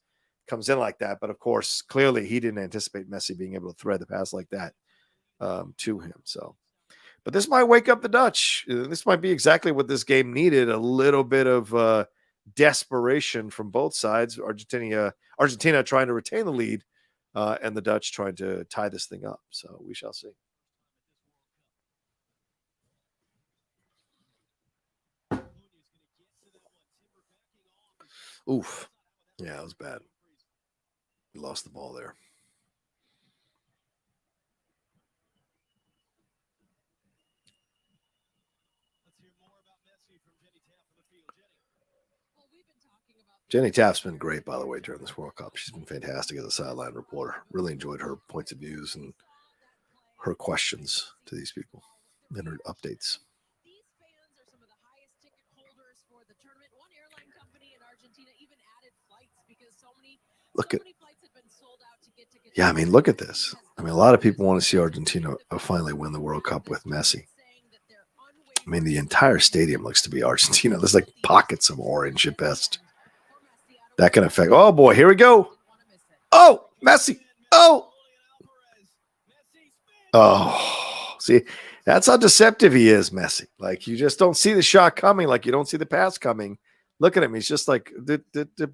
comes in like that. But of course, clearly he didn't anticipate Messi being able to thread the pass like that to him. So, but this might wake up the Dutch. This might be exactly what this game needed. A little bit of desperation from both sides. Argentina trying to retain the lead, and the Dutch trying to tie this thing up. So we shall see. Oof. Yeah, it was bad. We lost the ball there. Jenny Taft's been great, by the way, during this World Cup. She's been fantastic as a sideline reporter. Really enjoyed her points of views and her questions to these people and her updates. These fans are some of the highest ticket holders for the tournament. One airline company in Argentina even added flights because so many Look at, yeah, I mean, look at this. I mean, a lot of people want to see Argentina finally win the World Cup with Messi. I mean, the entire stadium looks to be Argentina. There's like pockets of orange at best. That can affect. Oh boy, here we go. Oh, Messi. Oh. Oh, see, that's how deceptive he is, Messi. Like, you just don't see the shot coming, like you don't see the pass coming. Look at him. He's just like,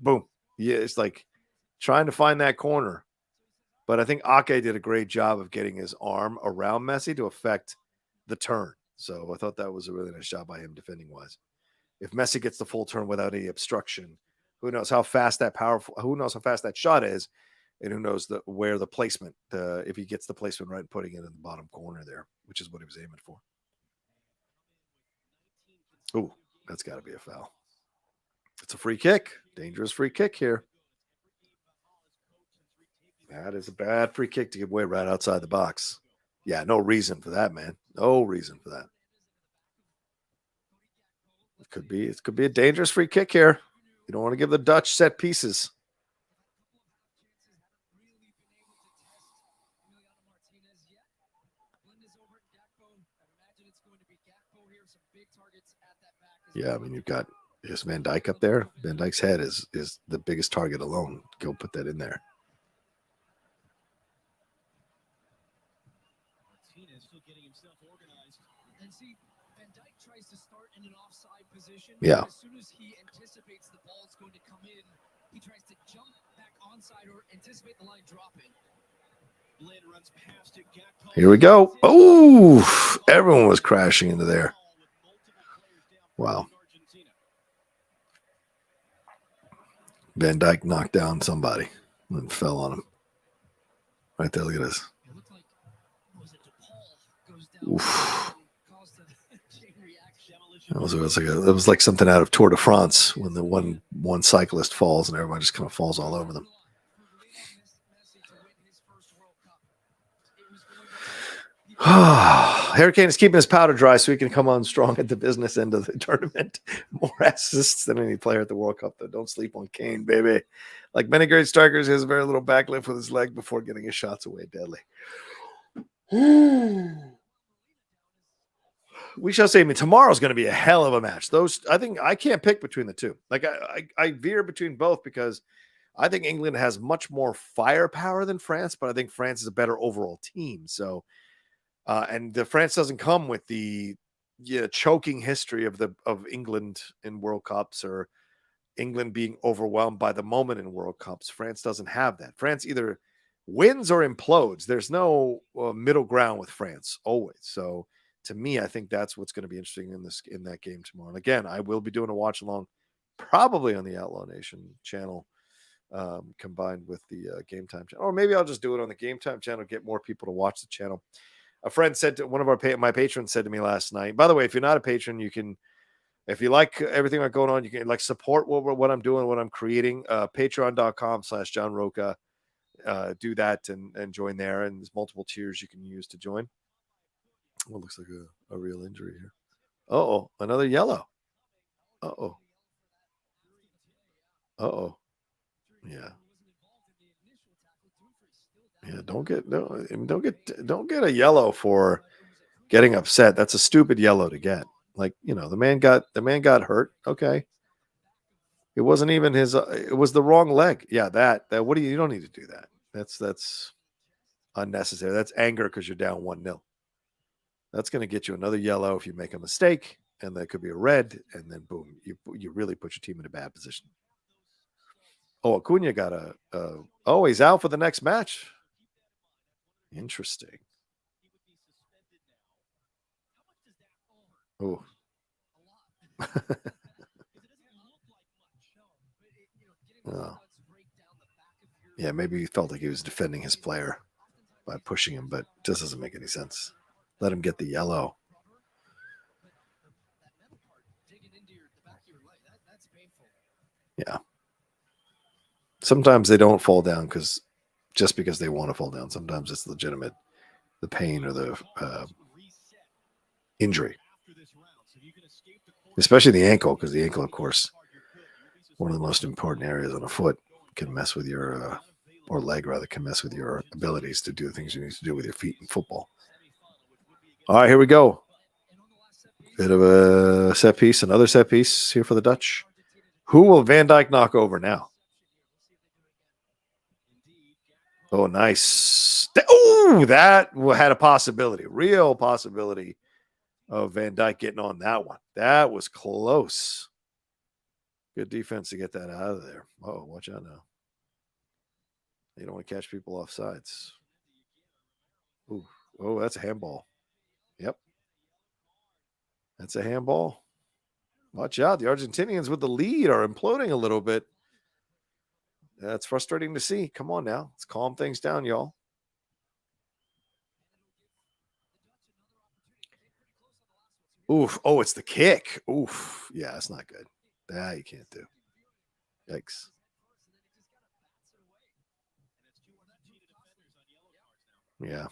boom. Yeah, it's like trying to find that corner. But I think Ake did a great job of getting his arm around Messi to affect the turn. So I thought that was a really nice job by him defending wise. If Messi gets the full turn without any obstruction, who knows how fast that shot is, and who knows where the placement, if he gets the placement right, putting it in the bottom corner there, which is what he was aiming for. Ooh, that's got to be a foul. It's a free kick. Dangerous free kick here. That is a bad free kick to give away right outside the box. Yeah, no reason for that, man. No reason for that. It could be a dangerous free kick here. You don't want to give the Dutch set pieces. Yeah, I mean, you've got Van Dijk up there. Van Dijk's head is the biggest target alone. Go put that in there. Yeah. As soon as he anticipates the ball is going to come in, he tries to jump back onside or anticipate the line dropping. Here we go. Oh, everyone was crashing into there. Wow. Van Dijk knocked down somebody and fell on him. Right there, look at this. Oof. It was like something out of Tour de France when the one cyclist falls and everyone just kind of falls all over them. Harry Kane is keeping his powder dry so he can come on strong at the business end of the tournament. More assists than any player at the World Cup, though. Don't sleep on Kane, baby. Like many great strikers, he has a very little backlift with his leg before getting his shots away deadly. We shall see. I mean, tomorrow's going to be a hell of a match. I think I can't pick between the two. Like I veer between both because I think England has much more firepower than France, but I think France is a better overall team. So, and the France doesn't come with the choking history of England in World Cups or England being overwhelmed by the moment in World Cups. France doesn't have that. France either wins or implodes. There's no middle ground with France always. So to me, I think that's what's going to be interesting in that game tomorrow. And again, I will be doing a watch along probably on the Outlaw Nation channel combined with the Game Time channel. Or maybe I'll just do it on the Game Time channel, get more people to watch the channel. A friend said to one of my patrons said to me last night, by the way, if you're not a patron, you can, if you like everything that's going on, you can like support what I'm doing, what I'm creating, patreon.com/John Rocha. Do that and join there. And there's multiple tiers you can use to join. Well, looks like a real injury here. Uh-oh, another yellow. Uh-oh. Uh-oh. Yeah. Yeah, don't get a yellow for getting upset. That's a stupid yellow to get. Like, the man got hurt. Okay. It wasn't even his it was the wrong leg. Yeah, that you don't need to do that. That's unnecessary. That's anger because you're down 1-0. That's going to get you another yellow if you make a mistake, and that could be a red, and then boom, you really put your team in a bad position. Oh, Acuna got he's out for the next match. Interesting. Oh. Oh. Yeah, maybe he felt like he was defending his player by pushing him, but it just doesn't make any sense. Let him get the yellow. Yeah. Sometimes they don't fall down just because they want to fall down. Sometimes it's legitimate, the pain or the injury, especially the ankle, because the ankle, of course, one of the most important areas on a foot, can mess with your or leg rather can mess with your abilities to do the things you need to do with your feet in football. All right, here we go. Bit of a set piece, another set piece here for the Dutch. Who will Van Dijk knock over now? Oh, nice. Oh, that had a possibility, real possibility of Van Dijk getting on that one. That was close. Good defense to get that out of there. Oh, watch out now. You don't want to catch people off sides. Ooh. Oh, that's a handball. Yep. That's a handball. Watch out. The Argentinians with the lead are imploding a little bit. That's frustrating to see. Come on now. Let's calm things down, y'all. Oof. Oh, it's the kick. Oof. Yeah, that's not good. That you can't do. Yikes. Yeah.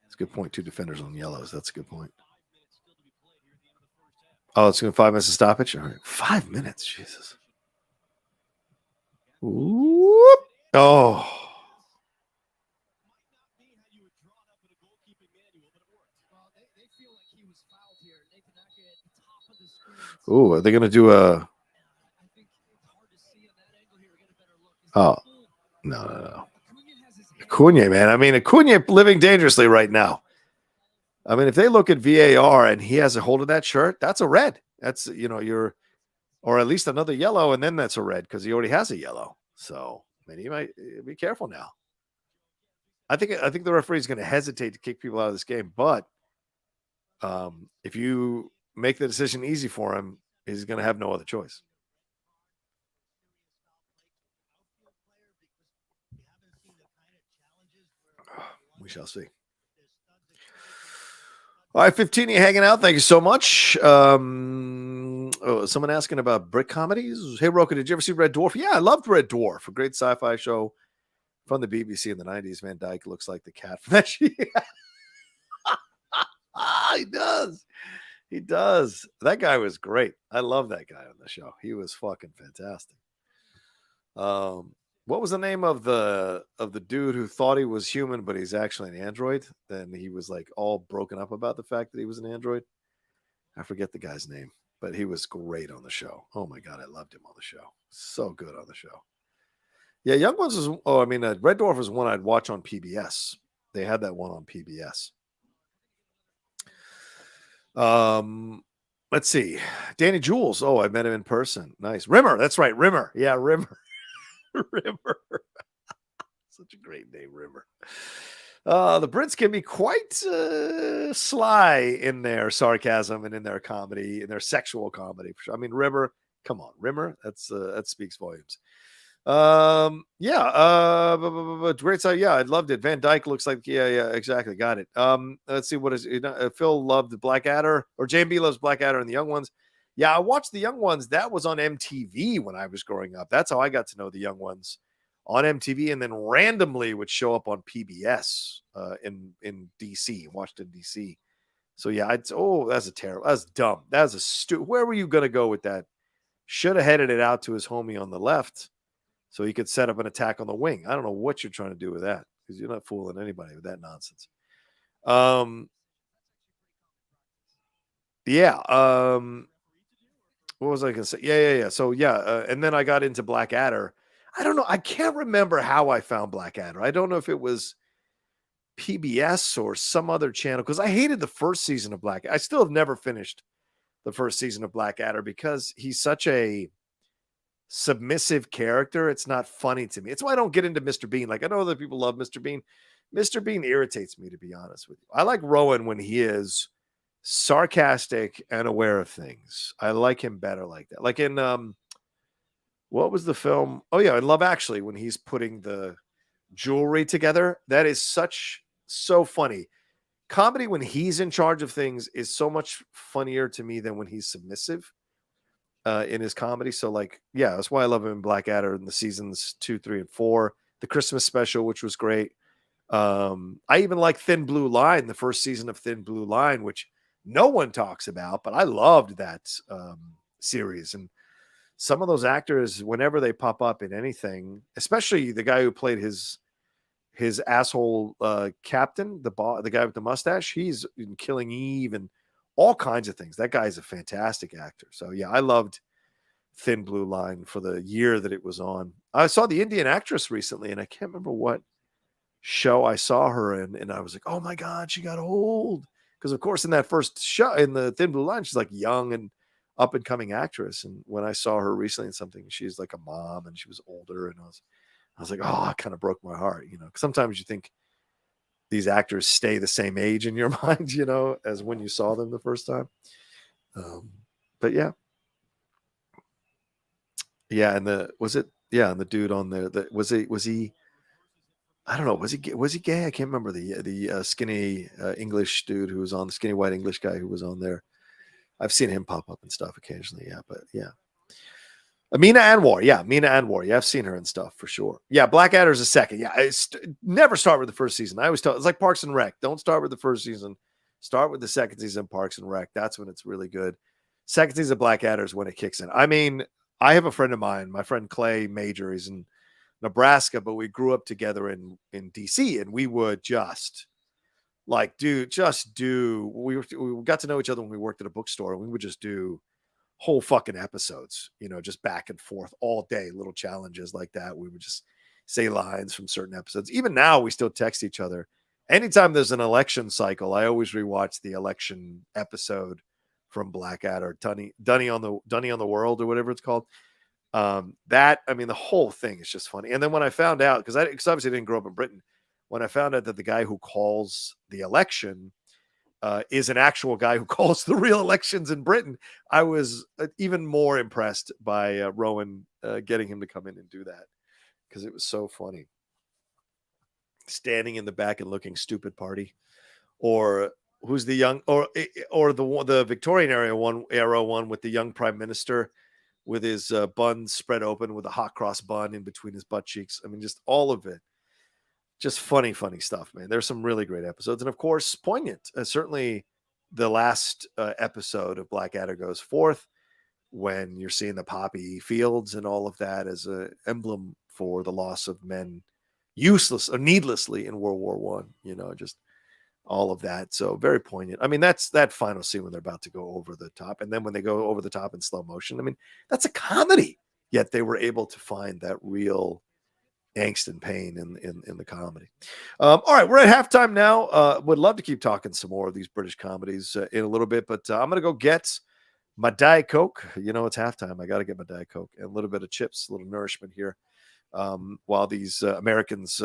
That's a good point. 2 defenders on yellows. That's a good point. Oh, it's going to 5 minutes to stoppage? All right. 5 minutes. Jesus. Whoop. Oh. Ooh, are they going to do a... Oh, no. Acuna, man. I mean, Acuna living dangerously right now. I mean, if they look at VAR and he has a hold of that shirt, that's a red. That's, or at least another yellow, and then that's a red because he already has a yellow. So, I mean, you might be careful now. I think the referee is going to hesitate to kick people out of this game, but if you make the decision easy for him, he's going to have no other choice. We shall see. All right, 15, you hanging out. Thank you so much. Someone asking about Brit comedies. Hey, Rocha, did you ever see Red Dwarf? Yeah, I loved Red Dwarf. A great sci-fi show from the BBC in the 90s. Van Dijk looks like the cat from that shit. He does. He does. That guy was great. I love that guy on the show. He was fucking fantastic. What was the name of the dude who thought he was human, but he's actually an android? Then he was like all broken up about the fact that he was an android. I forget the guy's name, but he was great on the show. Oh my God, I loved him on the show. So good on the show. Yeah, Young Ones was. Oh, I mean, Red Dwarf was one I'd watch on PBS. They had that one on PBS. Let's see. Danny Jules. Oh, I met him in person. Nice. Rimmer. That's right. Rimmer. Yeah, Rimmer. Rimmer. Such a great name, Rimmer. The Brits can be quite sly in their sarcasm and in their comedy, in their sexual comedy. I mean, Rimmer, come on, Rimmer. That speaks volumes. Great side. Yeah, I loved it. Van Dijk looks like, yeah, exactly. Got it. Let's see, what is it? Phil loved Blackadder, or JB loves Blackadder and the Young Ones. Yeah, I watched the Young Ones. That was on MTV when I was growing up. That's how I got to know the Young Ones, on MTV, and then randomly would show up on PBS in DC, Washington DC. So yeah, that's dumb. That's where were you gonna go with that? Should have headed it out to his homie on the left, so he could set up an attack on the wing. I don't know what you're trying to do with that, because you're not fooling anybody with that nonsense. What was I going to say? Yeah. So, and then I got into Blackadder. I don't know. I can't remember how I found Blackadder. I don't know if it was PBS or some other channel, because I hated the first season of Blackadder. I still have never finished the first season of Blackadder because he's such a submissive character. It's not funny to me. It's why I don't get into Mr. Bean. Like, I know that people love Mr. Bean. Mr. Bean irritates me, to be honest with you. I like Rowan when he is sarcastic and aware of things. I like him better like that. Like in what was the film? Oh yeah, in Love Actually, when he's putting the jewelry together. That is so funny. Comedy when he's in charge of things is so much funnier to me than when he's submissive in his comedy. So like, yeah, that's why I love him in Blackadder in the seasons 2, 3, and 4. The Christmas special, which was great. I even like Thin Blue Line, the first season of Thin Blue Line, which no one talks about, but I loved that series. And some of those actors, whenever they pop up in anything, especially the guy who played his asshole captain, the guy with the mustache, he's in Killing Eve and all kinds of things. That guy's a fantastic actor. So yeah, I loved Thin Blue Line for the year that it was on. I saw the Indian actress recently, and I can't remember what show I saw her in, and I was like, oh my God, she got old. Because of course, in that first show, in the Thin Blue Line, she's like young and up and coming actress. And when I saw her recently in something, she's like a mom and she was older, and I was like, oh, it kind of broke my heart, you know. Sometimes you think these actors stay the same age in your mind, you know, as when you saw them the first time. But yeah. Yeah, and and the dude on there, was he I don't know, was he gay? I can't remember the skinny English dude who was on, the skinny white English guy who was on there. I've seen him pop up and stuff occasionally, yeah, but yeah. Mina Anwar, yeah, I've seen her and stuff for sure. Yeah, Blackadder's a second. Yeah, never start with the first season. I always tell, it's like Parks and Rec. Don't start with the first season. Start with the second season of Parks and Rec. That's when it's really good. Second season of Blackadder is when it kicks in. I mean, I have a friend of mine, my friend Clay Major. He's in Nebraska, but we grew up together in DC, and we would just like we got to know each other when we worked at a bookstore, and we would just do whole fucking episodes, you know, just back and forth all day, little challenges like that. We would just say lines from certain episodes. Even now, we still text each other. Anytime there's an election cycle, I always rewatch the election episode from Blackadder, Dunny on the World, or whatever it's called. The whole thing is just funny. And then when I found out, because obviously I didn't grow up in Britain, when I found out that the guy who calls the election is an actual guy who calls the real elections in Britain, I was even more impressed by Rowan getting him to come in and do that, because it was so funny. Standing in the back and looking stupid party, or who's the young, or the Victorian era one with the young prime minister with his bun spread open with a hot cross bun in between his butt cheeks. I mean, just all of it. Just funny stuff, man. There's some really great episodes. And of course, poignant. Certainly the last episode of Blackadder goes forth when you're seeing the poppy fields and all of that as an emblem for the loss of men useless or needlessly in World War One, you know, just all of that. So very poignant. I mean, that's that final scene when they're about to go over the top. And then when they go over the top in slow motion, I mean, that's a comedy. Yet they were able to find that real angst and pain in the comedy. All right, we're at halftime now. Would love to keep talking some more of these British comedies in a little bit, but I'm going to go get my Diet Coke. You know, it's halftime. I got to get my Diet Coke and a little bit of chips, a little nourishment here, while these Americans,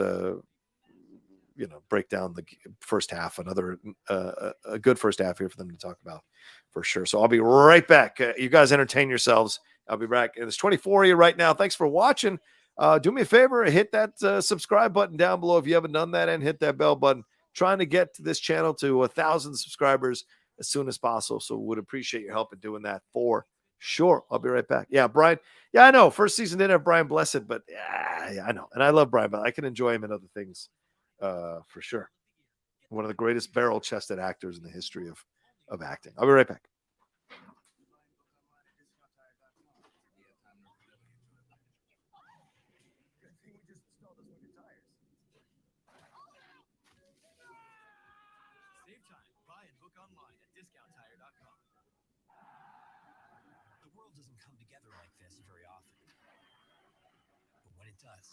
break down the first half. Another a good first half here for them to talk about for sure. So I'll be right back. You guys entertain yourselves. I'll be back. It's 24 of you right now. Thanks for watching. Do me a favor, hit that subscribe button down below if you haven't done that, and hit that bell button. Trying to get to this channel to 1,000 subscribers as soon as possible. So would appreciate your help in doing that for sure. I'll be right back. Yeah, Brian. Yeah, I know. First season didn't have Brian Blessed, but yeah, I know. And I love Brian, but I can enjoy him in other things for sure. One of the greatest barrel-chested actors in the history of acting. I'll be right back. Doesn't come together like this very often. But when it does,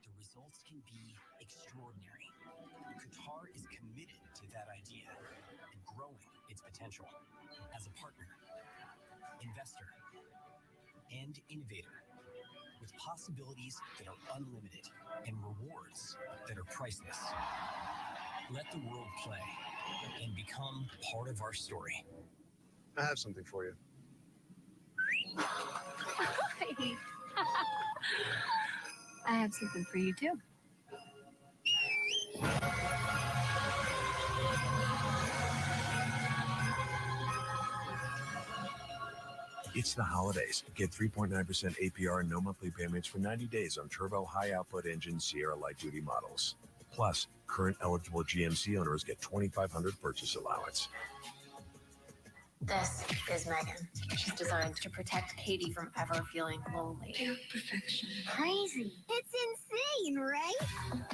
the results can be extraordinary. QATAR is committed to that idea and growing its potential as a partner, investor, and innovator, with possibilities that are unlimited and rewards that are priceless. Let the world play and become part of our story. I have something for you. I have something for you too. It's the holidays. Get 3.9% APR and no monthly payments for 90 days on turbo high output engine Sierra light duty models. Plus, current eligible GMC owners get $2,500 purchase allowance. This is Megan. She's designed to protect Katie from ever feeling lonely. Perfection. Crazy. It's insane, right?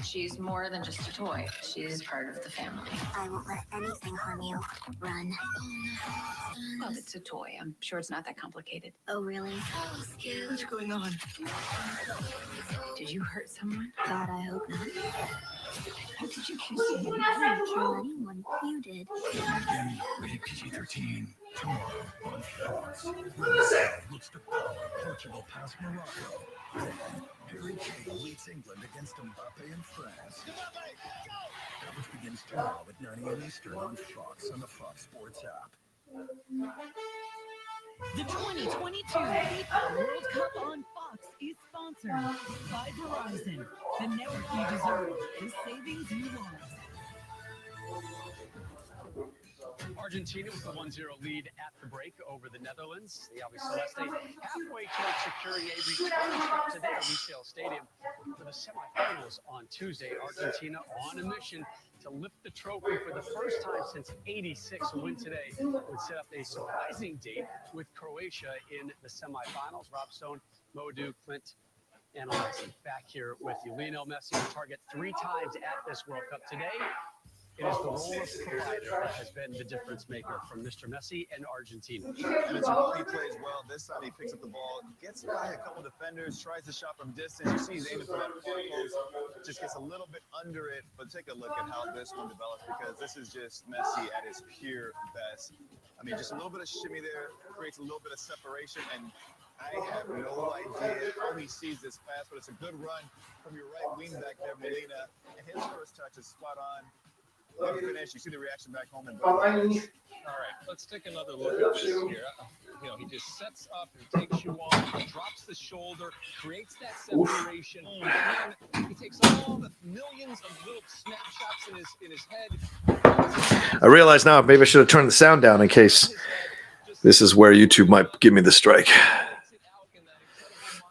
She's more than just a toy. She's part of the family. I won't let anything harm you. Run. Well, it's a toy. I'm sure it's not that complicated. Oh, really? What's going on? Did you hurt someone? God, I hope not. How could you choose someone? I didn't kill anyone. You did. Rated PG-13. Tomorrow on Fox. Looks to power Portugal past Morocco. Harry Kane leads England against Mbappe and France. Coverage begins tomorrow at 9 a.m. Eastern on Fox on the Fox Sports app. The 2022 FIFA World Cup on Fox is sponsored by Verizon, the network you deserve, the savings you want. Argentina with a 1-0 lead at the break over the Netherlands. The Albiceleste halfway towards securing a return trip today at Lusail Stadium for the semifinals on Tuesday. Argentina on a mission to lift the trophy for the first time since '86. A win today would set up a surprising date with Croatia in the semifinals. Rob Stone, Modu, Clint, and Alexi back here with you. Lionel Messi will target 3 times at this World Cup today. It is the role of provider that has been the difference maker from Mr. Messi and Argentina. He plays well. This time he picks up the ball, gets by a couple defenders, tries to shot from distance. You see he's aiming for that far post, just gets a little bit under it. But take a look at how this one develops, because this is just Messi at his pure best. I mean, just a little bit of shimmy there, creates a little bit of separation, and I have no idea how he sees this pass, but it's a good run from your right wing back there, Molina, and his first touch is spot on. Let me finish. You see the reaction back home. All right, let's take another look at this here. You know, he just sets up and takes you on, drops the shoulder, creates that separation, and then he takes all the millions of little snapshots in his head. I realize now maybe I should have turned the sound down in case this is where YouTube might give me the strike.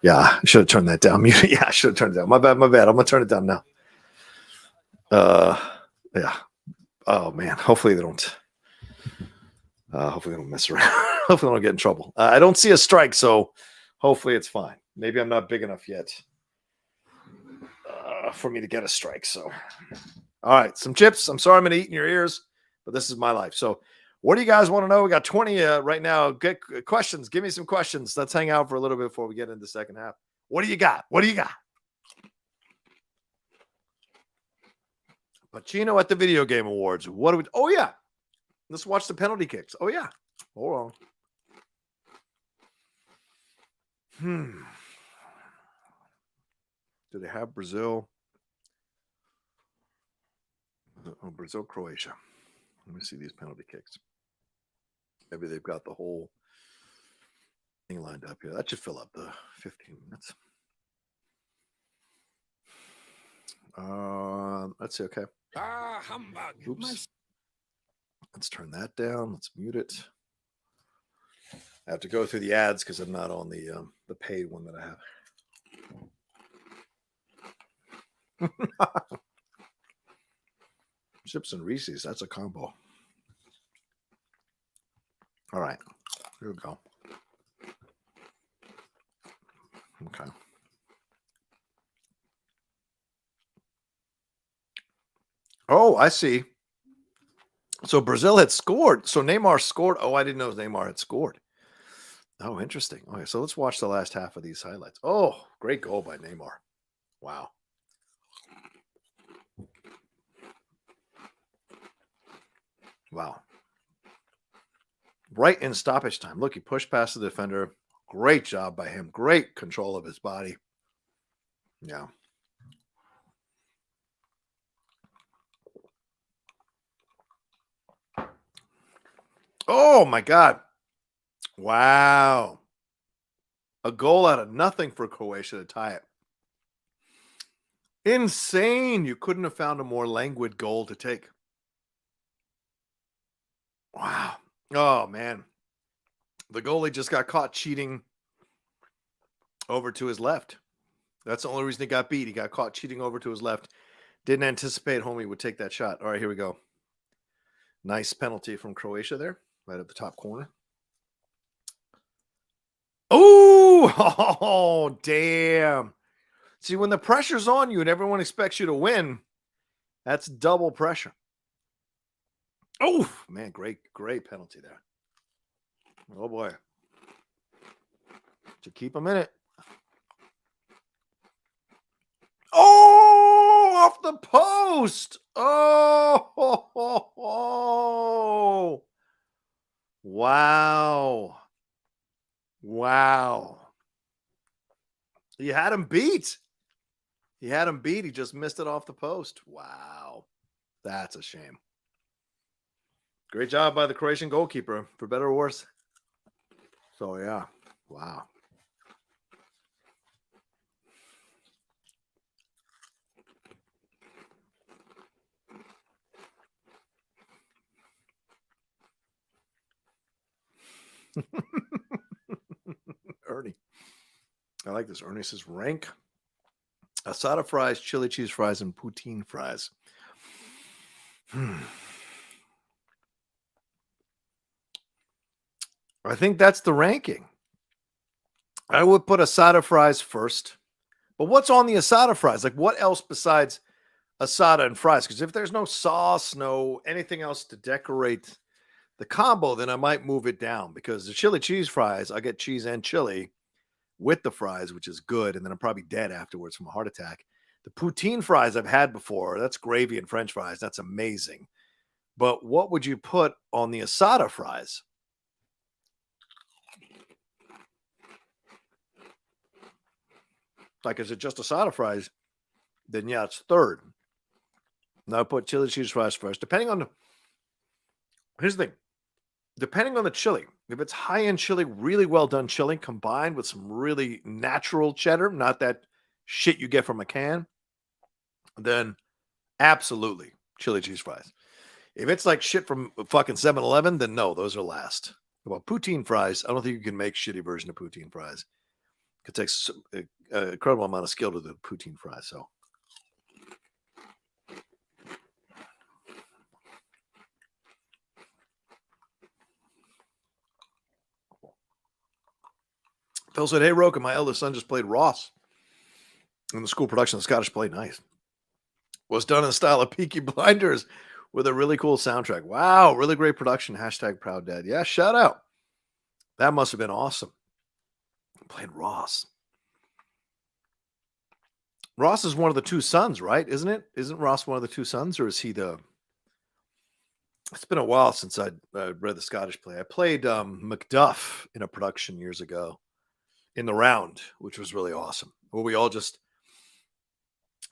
Yeah, I should have turned that down. Yeah, I should have turned it down. My bad. I'm going to turn it down now. Yeah. Oh man. Hopefully they don't mess around. Hopefully they don't get in trouble. I don't see a strike, so hopefully it's fine. Maybe I'm not big enough yet for me to get a strike. So, all right, some chips. I'm sorry I'm going to eat in your ears, but this is my life. So, what do you guys want to know? We got 20 right now. Get questions. Give me some questions. Let's hang out for a little bit before we get into the second half. What do you got? What do you got? Pacino at the Video Game Awards. What do we? Oh yeah, let's watch the penalty kicks. Oh yeah, hold on. Do they have Brazil? Oh, Brazil, Croatia. Let me see these penalty kicks. Maybe they've got the whole thing lined up here. That should fill up the 15 minutes. Let's see. Okay. Humbug. Oops. Let's turn that down. Let's mute it. I have to go through the ads because I'm not on the paid one that I have. Chips and Reese's. That's a combo. All right. Here we go. Okay. Oh, I see. So Brazil had scored. So Neymar scored. Oh, I didn't know Neymar had scored. Oh, interesting. Okay, so let's watch the last half of these highlights. Oh, great goal by Neymar. Wow. Wow. Right in stoppage time. Look, he pushed past the defender. Great job by him. Great control of his body. Yeah. Oh, my God. Wow. A goal out of nothing for Croatia to tie it. Insane. You couldn't have found a more languid goal to take. Wow. Oh, man. The goalie just got caught cheating over to his left. That's the only reason he got beat. He got caught cheating over to his left. Didn't anticipate homie would take that shot. All right, here we go. Nice penalty from Croatia there. right at the top corner. Oh, damn. See, when the pressure's on you and everyone expects you to win, that's double pressure. Oh, man, great penalty there. Oh, boy. To keep him in it. Oh, off the post. Oh. Wow. He had him beat. He just missed it off the post. Wow. That's a shame. Great job by the Croatian goalkeeper, for better or worse. So, yeah. Wow. Ernie. I like this. Ernie says rank asada fries, chili cheese fries, and poutine fries. I think that's the ranking. I would put asada fries first. But what's on the asada fries? Like, what else besides asada and fries? Because if there's no sauce, no anything else to decorate the combo, then I might move it down. Because the chili cheese fries, I get cheese and chili with the fries, which is good. And then I'm probably dead afterwards from a heart attack. The poutine fries I've had before. That's gravy and French fries. That's amazing. But what would you put on the asada fries? Like, is it just asada fries? Then yeah, it's third. Now I put chili cheese fries first. Here's the thing. Depending on the chili, if it's high-end chili, really well done chili combined with some really natural cheddar, not that shit you get from a can, then absolutely chili cheese fries. If it's like shit from fucking 7-Eleven, then no, those are last. Well, poutine fries, I don't think you can make shitty version of poutine fries. It takes an incredible amount of skill to do poutine fries. So, Phil said, "Hey, Rocha, my eldest son just played Ross in the school production of the Scottish play. Nice. Was done in the style of Peaky Blinders with a really cool soundtrack. Wow, really great production. Hashtag proud dad. Yeah, shout out. That must have been awesome. Playing Ross. Ross is one of the two sons, right? Isn't it? Isn't Ross one of the two sons, or is he the... It's been a while since I read the Scottish play. I played Macduff in a production years ago in the round, which was really awesome. Where we all just...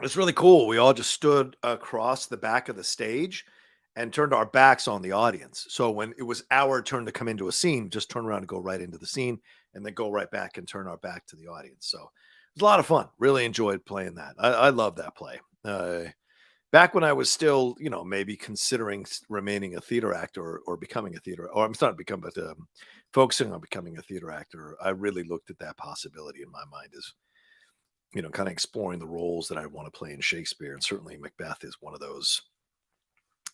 It's really cool. We all just stood across the back of the stage and turned our backs on the audience. So when it was our turn to come into a scene, just turn around and go right into the scene and then go right back and turn our back to the audience. So it was a lot of fun. Really enjoyed playing that. I love that play. Back when I was still, maybe considering remaining a theater actor or becoming a theater, or I'm starting to become, but focusing on becoming a theater actor, I really looked at that possibility in my mind as, kind of exploring the roles that I want to play in Shakespeare. And certainly Macbeth is one of those.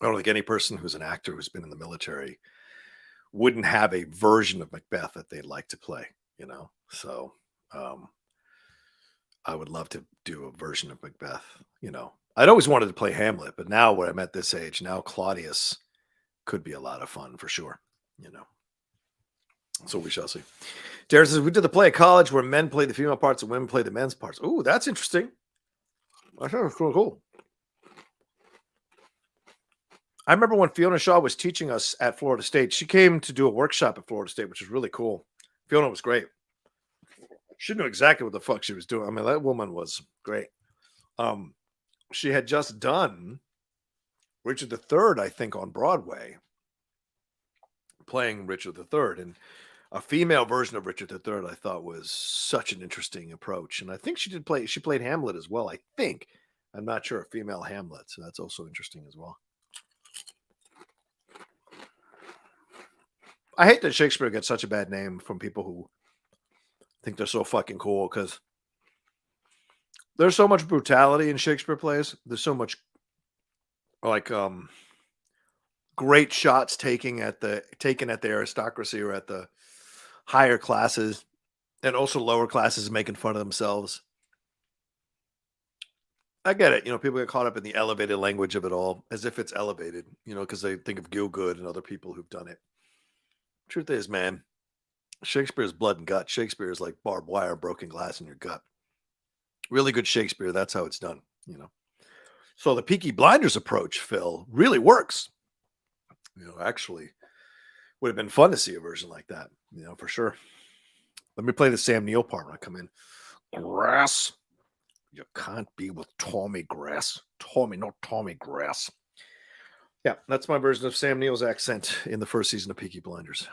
I don't think any person who's an actor who's been in the military wouldn't have a version of Macbeth that they'd like to play, So I would love to do a version of Macbeth, I'd always wanted to play Hamlet, but now when I'm at this age, now Claudius could be a lot of fun for sure, So we shall see. Darren says, we did the play at college where men play the female parts and women play the men's parts. Oh, that's interesting. I thought it was cool. I remember when Fiona Shaw was teaching us at Florida State. She came to do a workshop at Florida State, which was really cool. Fiona was great. She knew exactly what the fuck she was doing. I mean, that woman was great. She had just done Richard III, I think, on Broadway, playing Richard III. And a female version of Richard III, I thought, was such an interesting approach. And I think she played Hamlet as well, I think. I'm not sure, a female Hamlet. So that's also interesting as well. I hate that Shakespeare gets such a bad name from people who think they're so fucking cool, because there's so much brutality in Shakespeare plays. There's so much, like, great shots taken at the aristocracy or at the higher classes, and also lower classes making fun of themselves. I get it. People get caught up in the elevated language of it all as if it's elevated, because they think of Gielgud and other people who've done it. Truth is, man, Shakespeare's blood and gut. Shakespeare is like barbed wire, broken glass in your gut. Really good Shakespeare. That's how it's done, So the Peaky Blinders approach, Phil, really works. Actually, would have been fun to see a version like that, for sure. Let me play the Sam Neill part when I come in. Grass. You can't be with Tommy Grass. Tommy, not Tommy Grass. Yeah, that's my version of Sam Neill's accent in the first season of Peaky Blinders.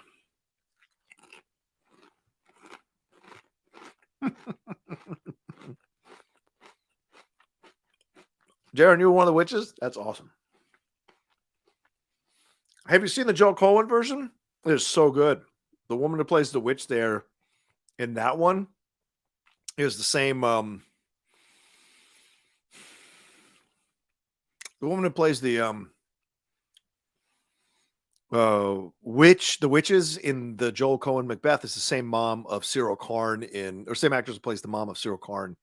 Jaron, you were one of the witches? That's awesome. Have you seen the Joel Coen version? It is so good. The woman who plays the witch there in that one is the same. The woman who plays the witches in the Joel Coen Macbeth is the same mom of Cyril Karn or same actress who plays the mom of Cyril Karn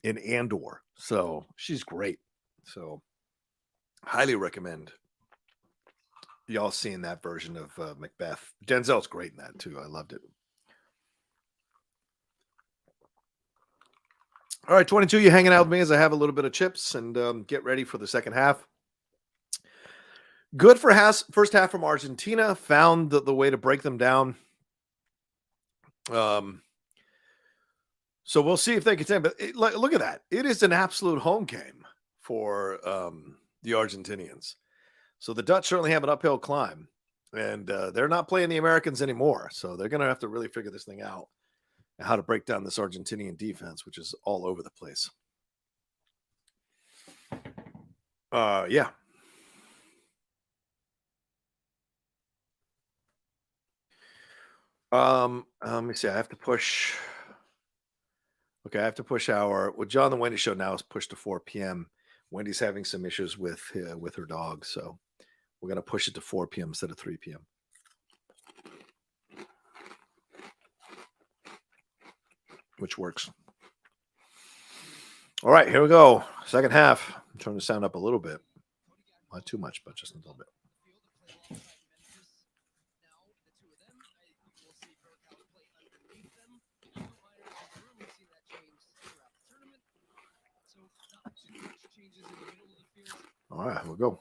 in Andor. So she's great. So highly recommend y'all seeing that version of Macbeth. Denzel's great in that too. I loved it. All right, 22, you hanging out with me as I have a little bit of chips and get ready for the second half. Good for first half from Argentina. Found the way to break them down. So we'll see if they can. But look at that. It is an absolute home game for the Argentinians. So the Dutch certainly have an uphill climb. And they're not playing the Americans anymore. So they're going to have to really figure this thing out. How to break down this Argentinian defense, which is all over the place. Yeah. Let me see. I have to push. Okay, I have to push John the Wendy show now is pushed to 4 p.m. Wendy's having some issues with her dog, so we're going to push it to 4 p.m. instead of 3 p.m. Which works. All right, here we go. Second half. I'm turning the sound up a little bit. Not too much, but just a little bit. All right, we'll go.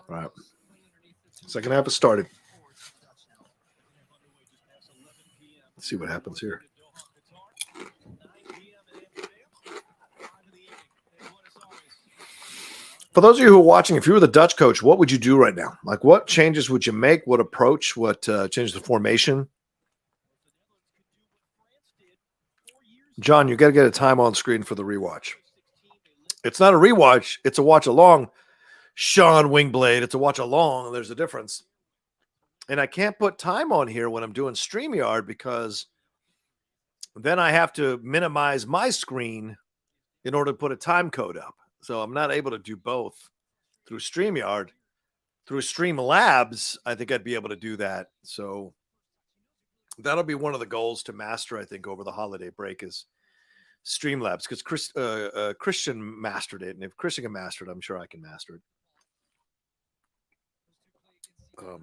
All right. Second half has started. Let's see what happens here. For those of you who are watching, if you were the Dutch coach, what would you do right now? Like, what changes would you make? What approach? What change the formation? John, you got to get a time on screen for the rewatch. It's not a rewatch. It's a watch along. Sean Wingblade. It's a watch along. There's a difference. And I can't put time on here when I'm doing StreamYard because then I have to minimize my screen in order to put a time code up. So I'm not able to do both through StreamYard. Through Streamlabs, I think I'd be able to do that. So that'll be one of the goals to master, I think, over the holiday break is Streamlabs because Christian mastered it. And if Christian can master it, I'm sure I can master it.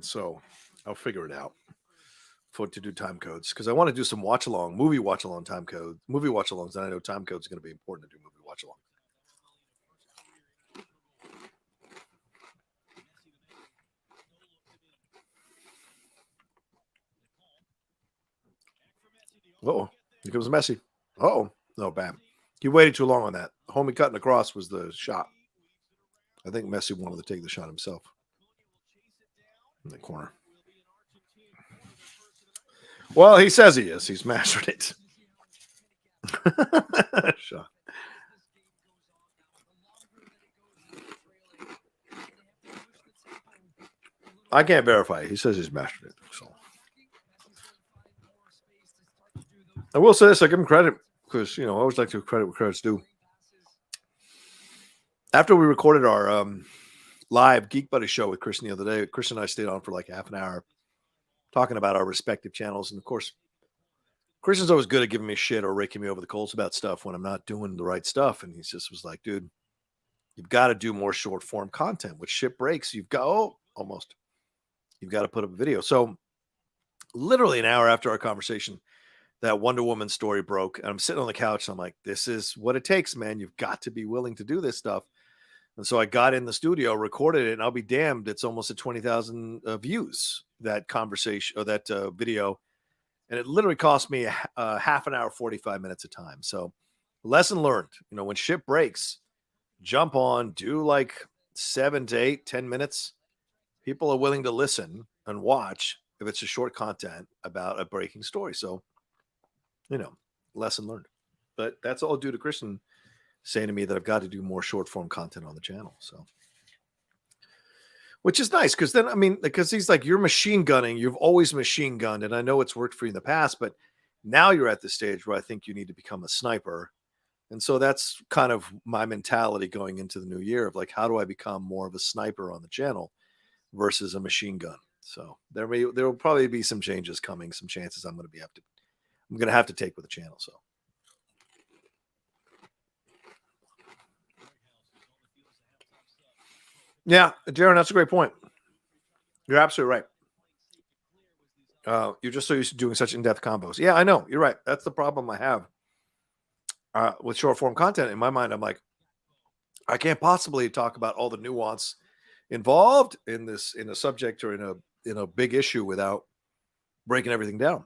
So I'll figure it out to do time codes because I want to do some movie watch along time code, movie watch alongs. And I know time codes is going to be important to do movie watch along. Oh, here comes Messi. Oh, no, bam. He waited too long on that. Homie cutting across was the shot. I think Messi wanted to take the shot himself. In the corner. Well, he says he is. He's mastered it. Shot. I can't verify. He says he's mastered it. So I will say this: I give him credit because I always like to credit where credit's due. after we recorded our live Geek Buddy show with Christian the other day, Christian and I stayed on for like half an hour talking about our respective channels. And of course, Christian's always good at giving me shit or raking me over the coals about stuff when I'm not doing the right stuff. And he just was like, dude, you've got to do more short form content. With shit breaks, you've got you've got to put up a video. So literally an hour after our conversation, that Wonder Woman story broke. And I'm sitting on the couch and I'm like, this is what it takes, man. You've got to be willing to do this stuff. And so I got in the studio, recorded it, and I'll be damned, it's almost at 20,000 views, that conversation or that video. And it literally cost me a half an hour, 45 minutes of time. So lesson learned, when shit breaks, jump on, do like 7 to 8, 10 minutes. People are willing to listen and watch if it's a short content about a breaking story. So, lesson learned. But that's all due to Christian saying to me that I've got to do more short form content on the channel. So, which is nice because then, because he's like, you're machine gunning. You've always machine gunned. And I know it's worked for you in the past, but now you're at the stage where I think you need to become a sniper. And so that's kind of my mentality going into the new year of like, how do I become more of a sniper on the channel versus a machine gun? So there will probably be some changes coming, some chances I'm going to have to take with the channel. So. Yeah, Darren, that's a great point. You're absolutely right. You're just so used to doing such in-depth combos. Yeah, I know. You're right. That's the problem I have with short-form content. In my mind, I'm like, I can't possibly talk about all the nuance involved in a subject or in a big issue without breaking everything down.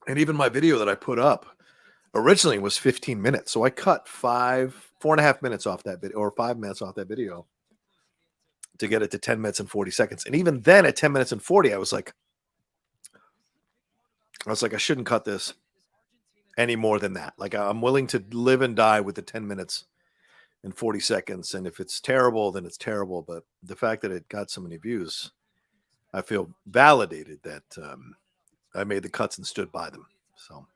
And even my video that I put up originally was 15 minutes. So I cut 4.5 minutes off that video, or 5 minutes off that video to get it to 10 minutes and 40 seconds. And even then at 10 minutes and 40, I was like, I shouldn't cut this any more than that. Like, I'm willing to live and die with the 10 minutes and 40 seconds. And if it's terrible, then it's terrible. But the fact that it got so many views, I feel validated that I made the cuts and stood by them. So.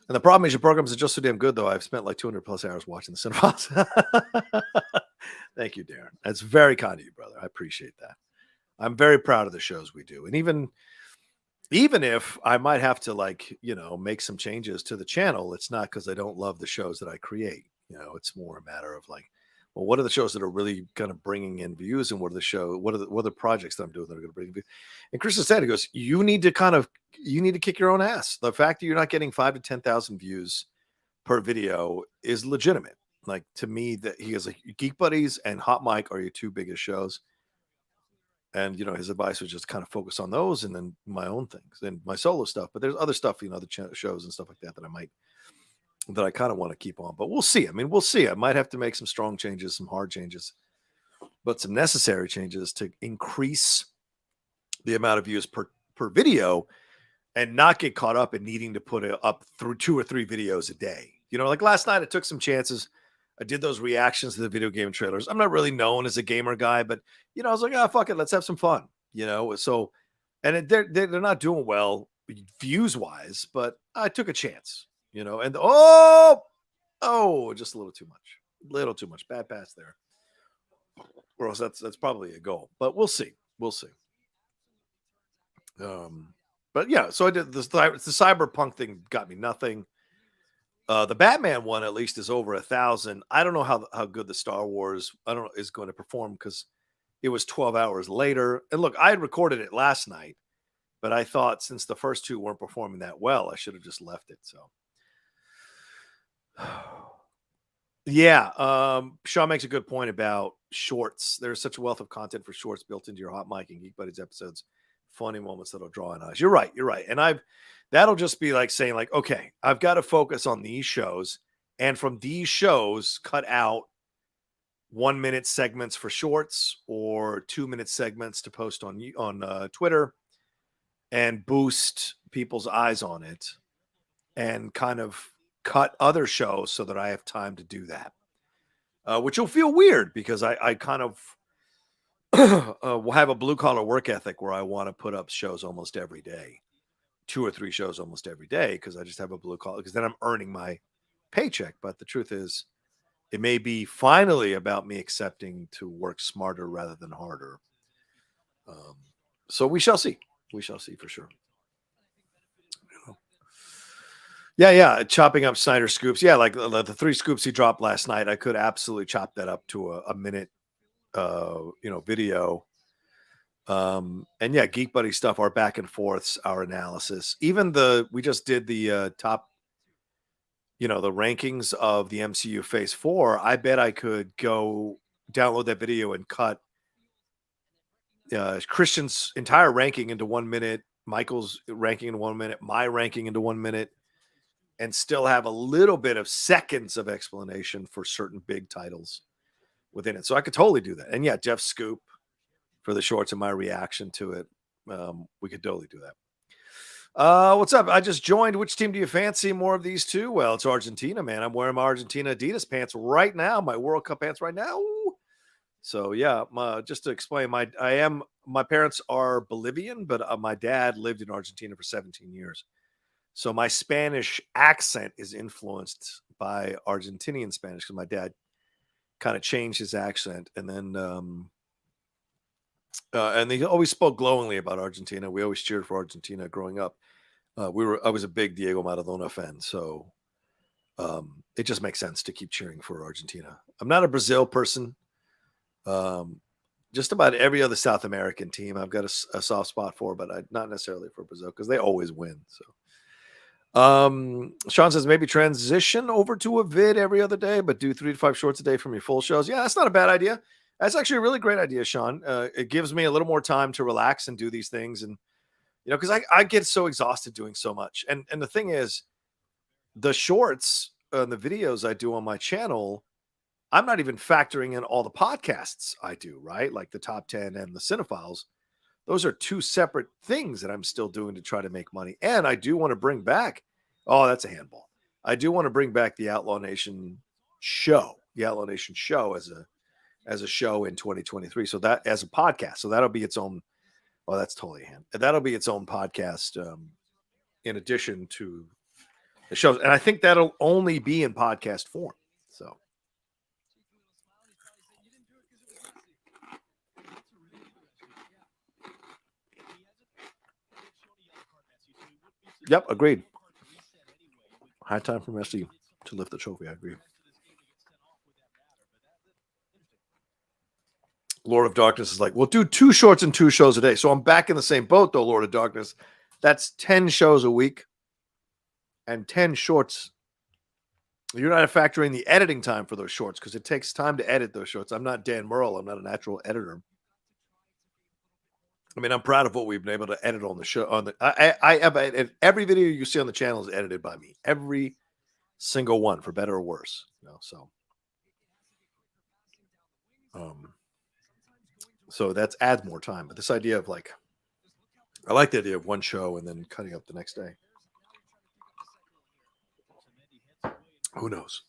And the problem is your programs are just so damn good, though. I've spent like 200 plus hours watching the cinemas. Thank you, Darren. That's very kind of you, brother. I appreciate that. I'm very proud of the shows we do. And even if I might have to make some changes to the channel, it's not because I don't love the shows that I create. It's more a matter of like, well, what are the shows that are really kind of bringing in views, and what are the projects that I'm doing that are going to bring views? And Chris said, he goes, you need to kick your own ass. The fact that you're not getting 5,000 to 10,000 views per video is legitimate. Like, to me, that he is like, Geek Buddies and Hot Mic are your two biggest shows. And, his advice was just kind of focus on those and then my own things and my solo stuff. But there's other stuff, other shows and stuff like that that I kind of want to keep on. But we'll see. We'll see. I might have to make some strong changes, some hard changes, but some necessary changes to increase the amount of views per video and not get caught up in needing to put it up through 2 or 3 videos a day. Like last night, I took some chances. I did those reactions to the video game trailers. I'm not really known as a gamer guy, but, I was like, fuck it. Let's have some fun, So, and they're not doing well views wise, but I took a chance, and just a little too much. Bad pass there. Or else that's probably a goal, but we'll see. But yeah, so I did the cyberpunk thing, got me nothing. The Batman one at least is over 1,000. I don't know how good the Star Wars is going to perform because it was 12 hours later. And look, I had recorded it last night, but I thought since the first 2 weren't performing that well, I should have just left it. So yeah, Sean makes a good point about shorts. There's such a wealth of content for shorts built into your Hot Mic and Geek Buddies episodes. Funny moments that'll draw in eyes. You're right. And that'll just be like saying like, okay, I've got to focus on these shows, and from these shows cut out 1-minute segments for shorts or 2-minute segments to post on Twitter and boost people's eyes on it, and kind of cut other shows so that I have time to do that, which will feel weird because I kind of will have a blue collar work ethic where I want to put up shows almost every day, 2 or 3 shows almost every day, because I just have a blue collar, because then I'm earning my paycheck. But the truth is, it may be finally about me accepting to work smarter rather than harder. So we shall see. We shall see for sure. Yeah. Chopping up Snyder scoops. Yeah, like the 3 scoops he dropped last night, I could absolutely chop that up to a minute, video. And yeah, Geek Buddy stuff, our back and forths, our analysis. Even we just did the top, the rankings of the MCU Phase 4. I bet I could go download that video and cut Christian's entire ranking into 1 minute, Michael's ranking into 1 minute, my ranking into 1 minute, and still have a little bit of seconds of explanation for certain big titles within it. So I could totally do that. And yeah, Jeff's scoop for the shorts and my reaction to it. We could totally do that. What's up? I just joined. Which team do you fancy more of these two? Well, it's Argentina, man. I'm wearing my Argentina Adidas pants right now, my World Cup pants right now. So yeah, just to explain, my parents are Bolivian, but my dad lived in Argentina for 17 years. So my Spanish accent is influenced by Argentinian Spanish because my dad kind of changed his accent, and then and he always spoke glowingly about Argentina. We always cheered for Argentina growing up. I was a big Diego Maradona fan, so it just makes sense to keep cheering for Argentina. I'm not a Brazil person. Just about every other South American team I've got a soft spot for, but not necessarily for Brazil because they always win. So. Sean says maybe transition over to a vid every other day, but do 3 to 5 shorts a day from your full shows. Yeah, that's not a bad idea. That's actually a really great idea, Sean. It gives me a little more time to relax and do these things. And, because I get so exhausted doing so much. And the thing is, the shorts and the videos I do on my channel, I'm not even factoring in all the podcasts I do, right? Like the top 10 and the Cinephiles. Those are 2 separate things that I'm still doing to try to make money. And I do want to bring back, that's a handball. I do want to bring back the Outlaw Nation show, as a show in 2023. So that as a podcast. So that'll be its own. Oh, that's totally a hand. That'll be its own podcast in addition to the shows. And I think that'll only be in podcast form. So. Yep, agreed. High time for Messi to lift the trophy. I agree. Lord of Darkness is like, we'll do 2 shorts and 2 shows a day. So I'm back in the same boat, though, Lord of Darkness. That's 10 shows a week and 10 shorts. You're not factoring the editing time for those shorts because it takes time to edit those shorts. I'm not Dan Merle. I'm not a natural editor. I mean, I'm proud of what we've been able to edit on the show. I have edited every video you see on the channel is edited by me. Every single one, for better or worse. So that adds more time. But this idea of I like the idea of 1 show and then cutting up the next day. Who knows?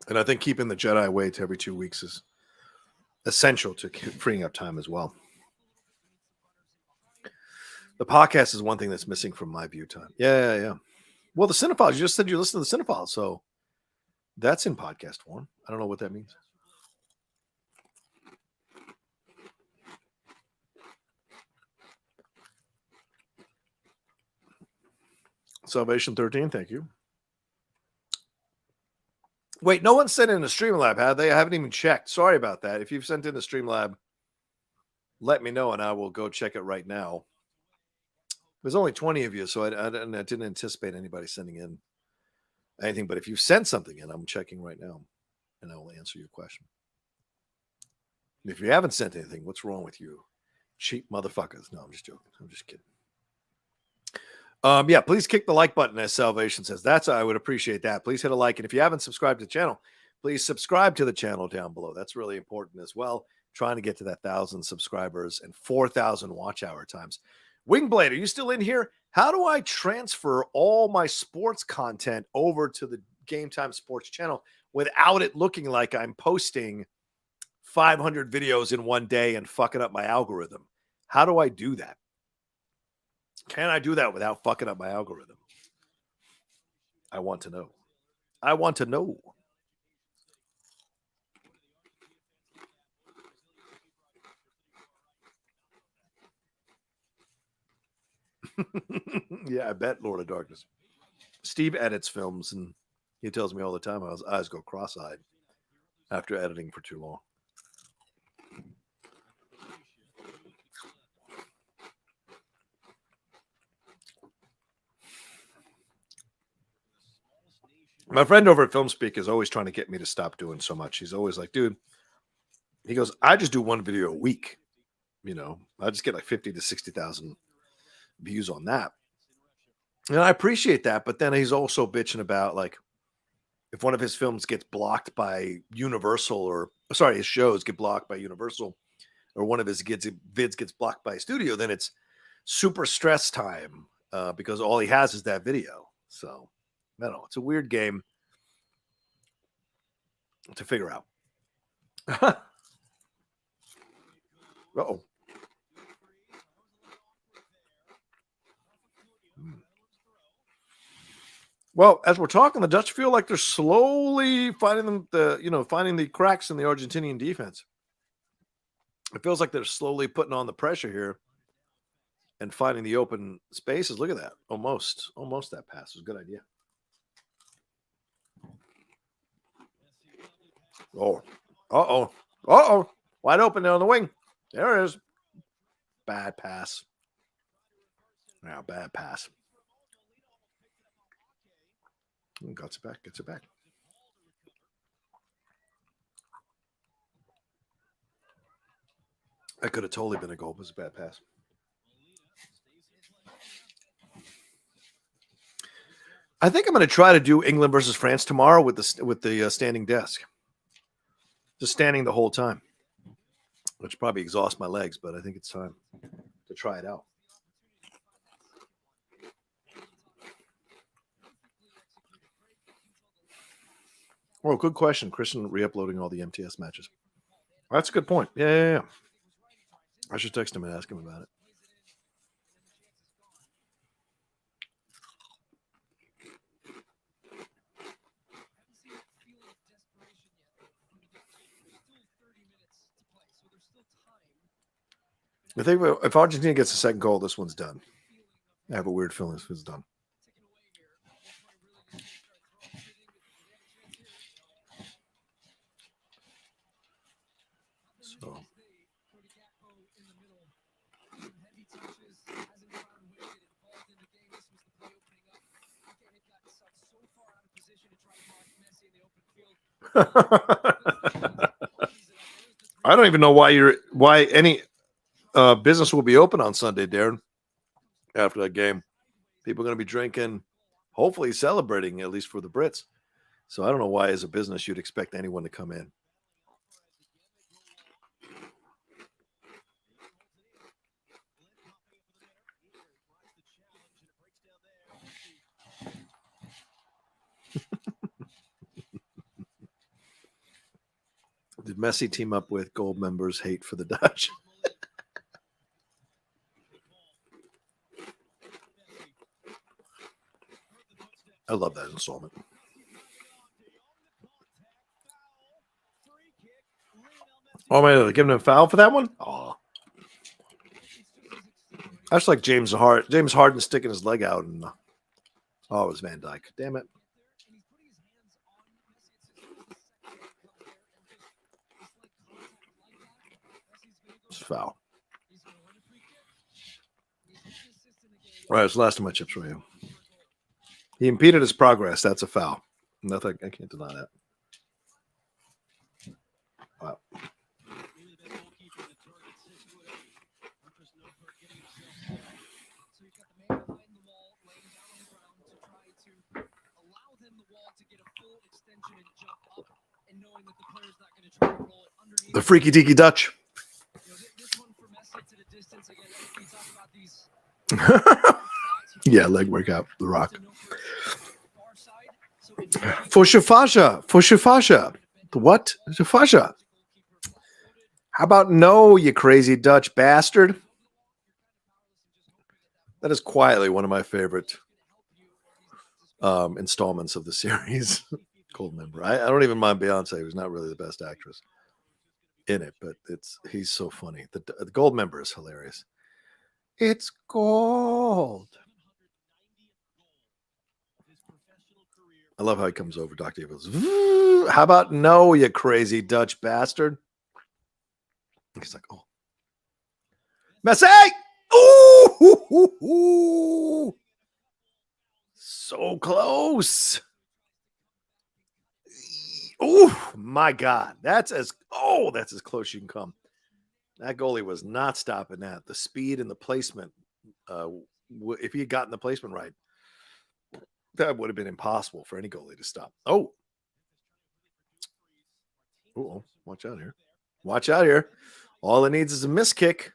And I think keeping the Jedi away to every 2 weeks is essential to freeing up time as well. The podcast is one thing that's missing from my view time. Yeah. Well, the Cinephiles, you just said you listen to the Cinephiles, so that's in podcast form. I don't know what that means. Salvation 13, thank you. Wait, no one sent in a Streamlab, have they? I haven't even checked. Sorry about that. If you've sent in a Streamlab, let me know and I will go check it right now. There's only 20 of you, so I didn't anticipate anybody sending in anything. But if you've sent something in, I'm checking right now and I will answer your question. And if you haven't sent anything, what's wrong with you? Cheap motherfuckers. No, I'm just joking. I'm just kidding. Yeah, please kick the like button, as Salvation says. I would appreciate that. Please hit a like. And if you haven't subscribed to the channel, please subscribe to the channel down below. That's really important as well. Trying to get to that 1,000 subscribers and 4,000 watch hour times. Wingblade, are you still in here? How do I transfer all my sports content over to the Game Time Sports channel without it looking like I'm posting 500 videos in one day and fucking up my algorithm? How do I do that? Can I do that without fucking up my algorithm? I want to know. I want to know. Yeah, I bet Lord of Darkness. Steve edits films, and he tells me all the time how his eyes go cross-eyed after editing for too long. My friend over at Film Speak is always trying to get me to stop doing so much. He's always like, dude, he goes, I just do one video a week. You know, I just get like 50 to 60,000 views on that. And I appreciate that. But then he's also bitching about, like, if one of his films gets blocked by Universal, or sorry, his shows get blocked by Universal, or one of his vids gets blocked by a studio, then it's super stress time because all he has is that video. So, I don't know. It's a weird game to figure out. Uh-oh. Well, as we're talking, the Dutch feel like they're slowly finding the cracks in the Argentinian defense. It feels like they're slowly putting on the pressure here and finding the open spaces. Look at that. Almost that pass was a good idea. Uh-oh. Wide open there on the wing. There it is. Bad pass. Now, bad pass. Gets it back. That could have totally been a goal. It was a bad pass. I think I'm going to try to do England versus France tomorrow with the standing desk. Just standing the whole time, which probably exhausts my legs, but I think it's time to try it out. Oh, good question. Christian re-uploading all the MTS matches. That's a good point. Yeah. I should text him and ask him about it. I think if Argentina gets a second goal, this one's done. I have a weird feeling this one's done. So. I don't even know why any business will be open on Sunday, Darren. After that game, people are going to be drinking, hopefully celebrating, at least for the Brits. So I don't know why, as a business, you'd expect anyone to come in. Did Messi team up with Gold members hate for the Dutch? I love that installment. Oh, man, giving him a foul for that one? Oh. That's like James Harden sticking his leg out. And it was Van Dijk. Damn it. It's a foul. All right, it's the last of my chips for you. He impeded his progress. That's a foul. Nothing. I can't deny that. Wow. The freaky deaky Dutch. Yeah, leg workout. The Rock. For Shafasha. What? Shafasha. How about no, you crazy Dutch bastard? That is quietly one of my favorite installments of the series. right? I don't even mind Beyonce, who's not really the best actress in it, but he's so funny. The gold member is hilarious. It's gold. I love how he comes over, Dr. Evil's. How about no, you crazy Dutch bastard? He's like, oh. Messi! Ooh! So close. Oh my God. That's as close as you can come. That goalie was not stopping that. The speed and the placement. If he had gotten the placement right, that would have been impossible for any goalie to stop. Oh, watch out here. Watch out here. All it needs is a miss kick.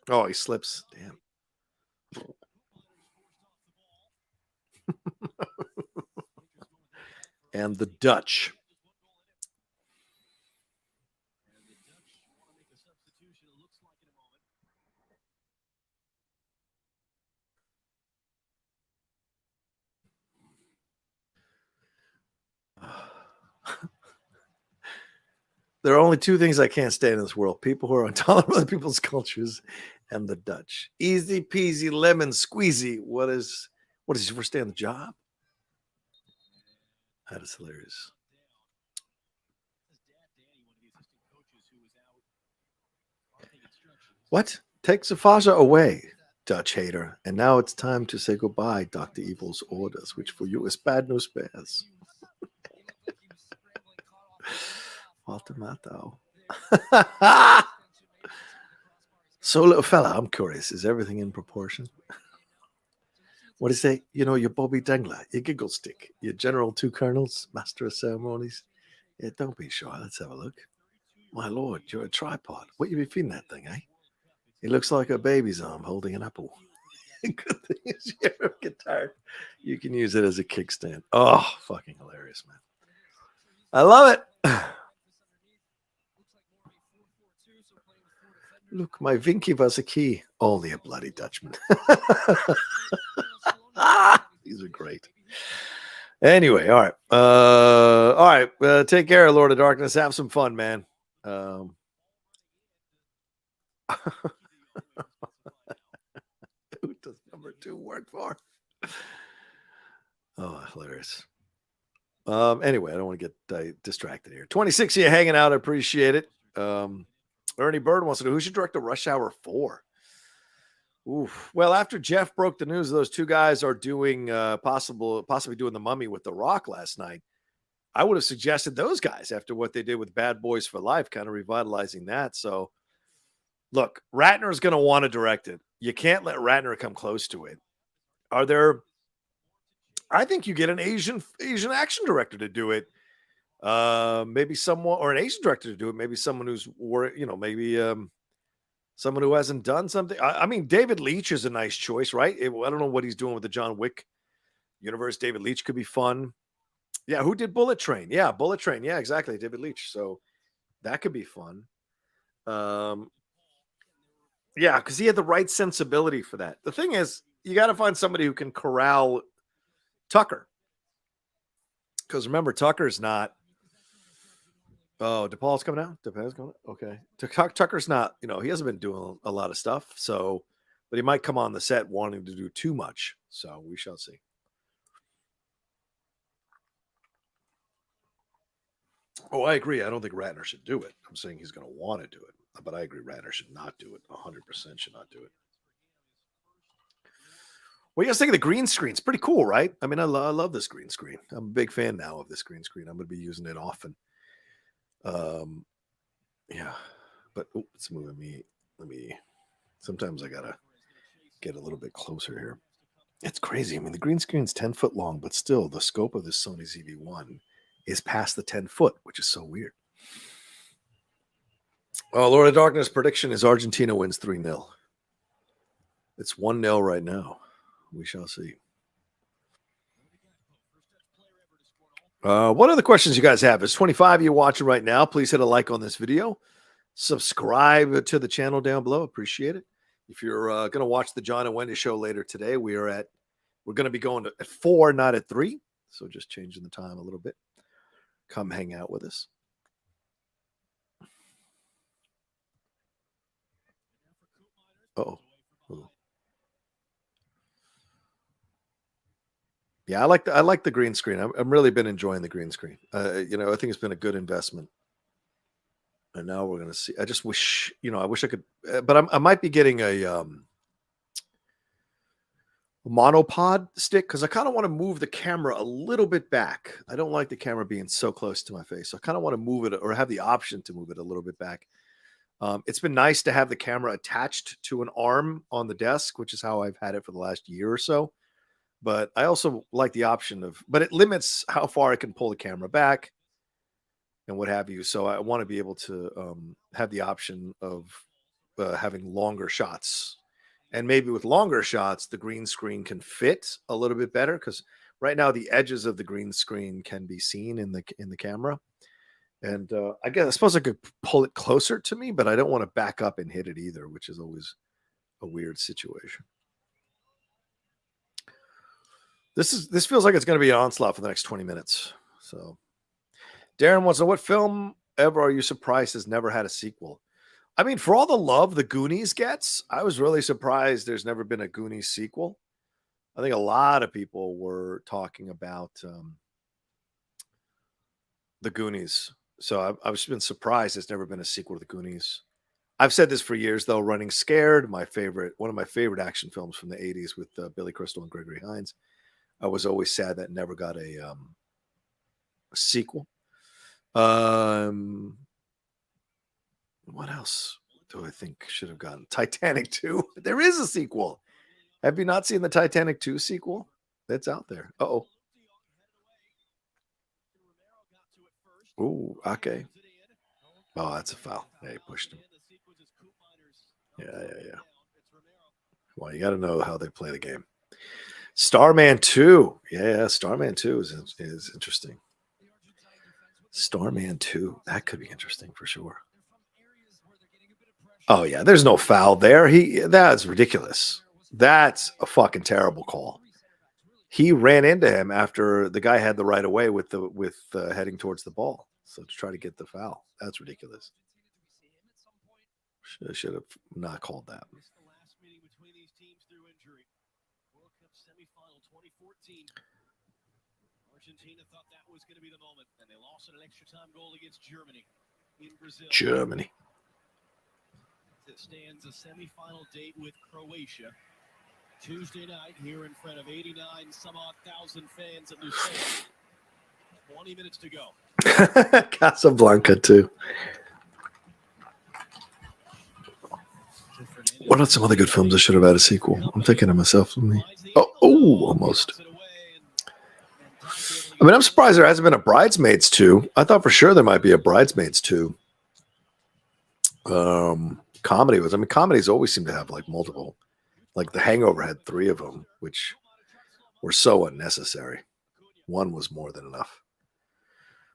Oh, he slips. Damn. And the Dutch. There are only two things I can't stand in this world: people who are intolerant of other people's cultures, and the Dutch. Easy peasy lemon squeezy. What is your first day on the job? That is hilarious. What? Take Safaja away, Dutch hater. And now it's time to say goodbye, Dr. Evil's orders, which for you is bad news bears. Walter Matthau. So, little fella, I'm curious. Is everything in proportion? What do you say? You know, your Bobby Dangler, your giggle stick, your General Two Colonels, Master of Ceremonies. Yeah, don't be shy. Let's have a look. My lord, you're a tripod. What you be feeding that thing, eh? It looks like a baby's arm holding an apple. Good thing is you have a guitar. You can use it as a kickstand. Oh, fucking hilarious, man. I love it. Look, my Vinky was a key. Only a bloody Dutchman. These are great. Anyway, all right. Take care, Lord of Darkness. Have some fun, man. Who does number 2 work for? Oh, hilarious. Anyway, I don't want to get distracted here. 26 of you hanging out. I appreciate it. Ernie Bird wants to know who should direct the Rush Hour 4. Oof. Well, after Jeff broke the news, those two guys are doing possibly doing The Mummy with The Rock last night. I would have suggested those guys after what they did with Bad Boys for Life, kind of revitalizing that. So, look, Ratner is going to want to direct it. You can't let Ratner come close to it. I think you get an Asian action director to do it. Maybe someone, or an Asian director to do it. Maybe someone who's, someone who hasn't done something. I mean, David Leitch is a nice choice, right? I don't know what he's doing with the John Wick universe. David Leitch could be fun. Yeah, who did Bullet Train? Yeah, Bullet Train. Yeah, exactly. David Leitch. So that could be fun. Yeah, because he had the right sensibility for that. The thing is, you got to find somebody who can corral Tucker. Because remember, Tucker's not. Oh, DePaul's coming out? DePaul's coming out? Okay. Tucker's not, he hasn't been doing a lot of stuff. So, but he might come on the set wanting to do too much. So we shall see. Oh, I agree. I don't think Ratner should do it. I'm saying he's going to want to do it. But I agree Ratner should not do it. 100% should not do it. What do you guys think of the green screen? It's pretty cool, right? I mean, I love this green screen. I'm a big fan now of this green screen. I'm going to be using it often. Yeah, but it's moving me. Sometimes I gotta get a little bit closer here. It's crazy. I mean, the green screen's 10 foot long, but still the scope of this Sony ZV-1 is past the 10 foot, which is so weird. Oh, Lord of Darkness prediction is Argentina wins 3-0. It's 1-0 right now. We shall see. What other questions you guys have? There's 25 of you watching right now. Please hit a like on this video. Subscribe to the channel down below. Appreciate it. If you're going to watch the John and Wendy show later today, we're going to be going at 4, not at 3. So just changing the time a little bit. Come hang out with us. Uh-oh. Ooh. Yeah, I like the green screen. I've really been enjoying the green screen. You know, I think it's been a good investment. And now we're gonna see. I just wish, you know, I wish I could, but I might be getting a monopod stick because I kind of want to move the camera a little bit back. I don't like the camera being so close to my face. So I kind of want to move it or have the option to move it a little bit back. It's been nice to have the camera attached to an arm on the desk, which is how I've had it for the last year or so. But I also like the option of, but it limits how far I can pull the camera back and what have you. So I want to be able to have the option of having longer shots. And maybe with longer shots, the green screen can fit a little bit better because right now the edges of the green screen can be seen in the camera. And I suppose I could pull it closer to me, but I don't want to back up and hit it either, which is always a weird situation. This feels like it's going to be an onslaught for the next 20 minutes. So Darren wants to know, what film ever are you surprised has never had a sequel? I mean, for all the love the Goonies gets, I was really surprised there's never been a Goonies sequel. I think a lot of people were talking about the Goonies. So I've just been surprised there's never been a sequel to the Goonies. I've said this for years, though. Running Scared, one of my favorite action films from the 80s with Billy Crystal and Gregory Hines. I was always sad that never got a sequel. What else do I think should have gotten? Titanic 2. There is a sequel. Have you not seen the Titanic 2 sequel? That's out there. Uh-oh. Ooh, okay. Oh, that's a foul. Yeah, he pushed him. Yeah. Well, you got to know how they play the game. Starman 2. Yeah, Starman 2 is interesting. Starman 2. That could be interesting for sure. Oh, yeah. There's no foul there. That's ridiculous. That's a fucking terrible call. He ran into him after the guy had the right of way with heading towards the ball. So to try to get the foul, that's ridiculous. Should have not called that. Argentina thought that was going to be the moment, and they lost an extra time goal against Germany in Brazil. Germany. It stands a semifinal date with Croatia Tuesday night here in front of 89 some odd thousand fans at Lusail. 20 minutes to go. Casablanca too. What are some other good films that should have had a sequel? I'm thinking to myself. Almost. I mean, I'm surprised there hasn't been a Bridesmaids 2. I thought for sure there might be a Bridesmaids 2. Comedies always seem to have like multiple. Like The Hangover had 3 of them, which were so unnecessary. One was more than enough.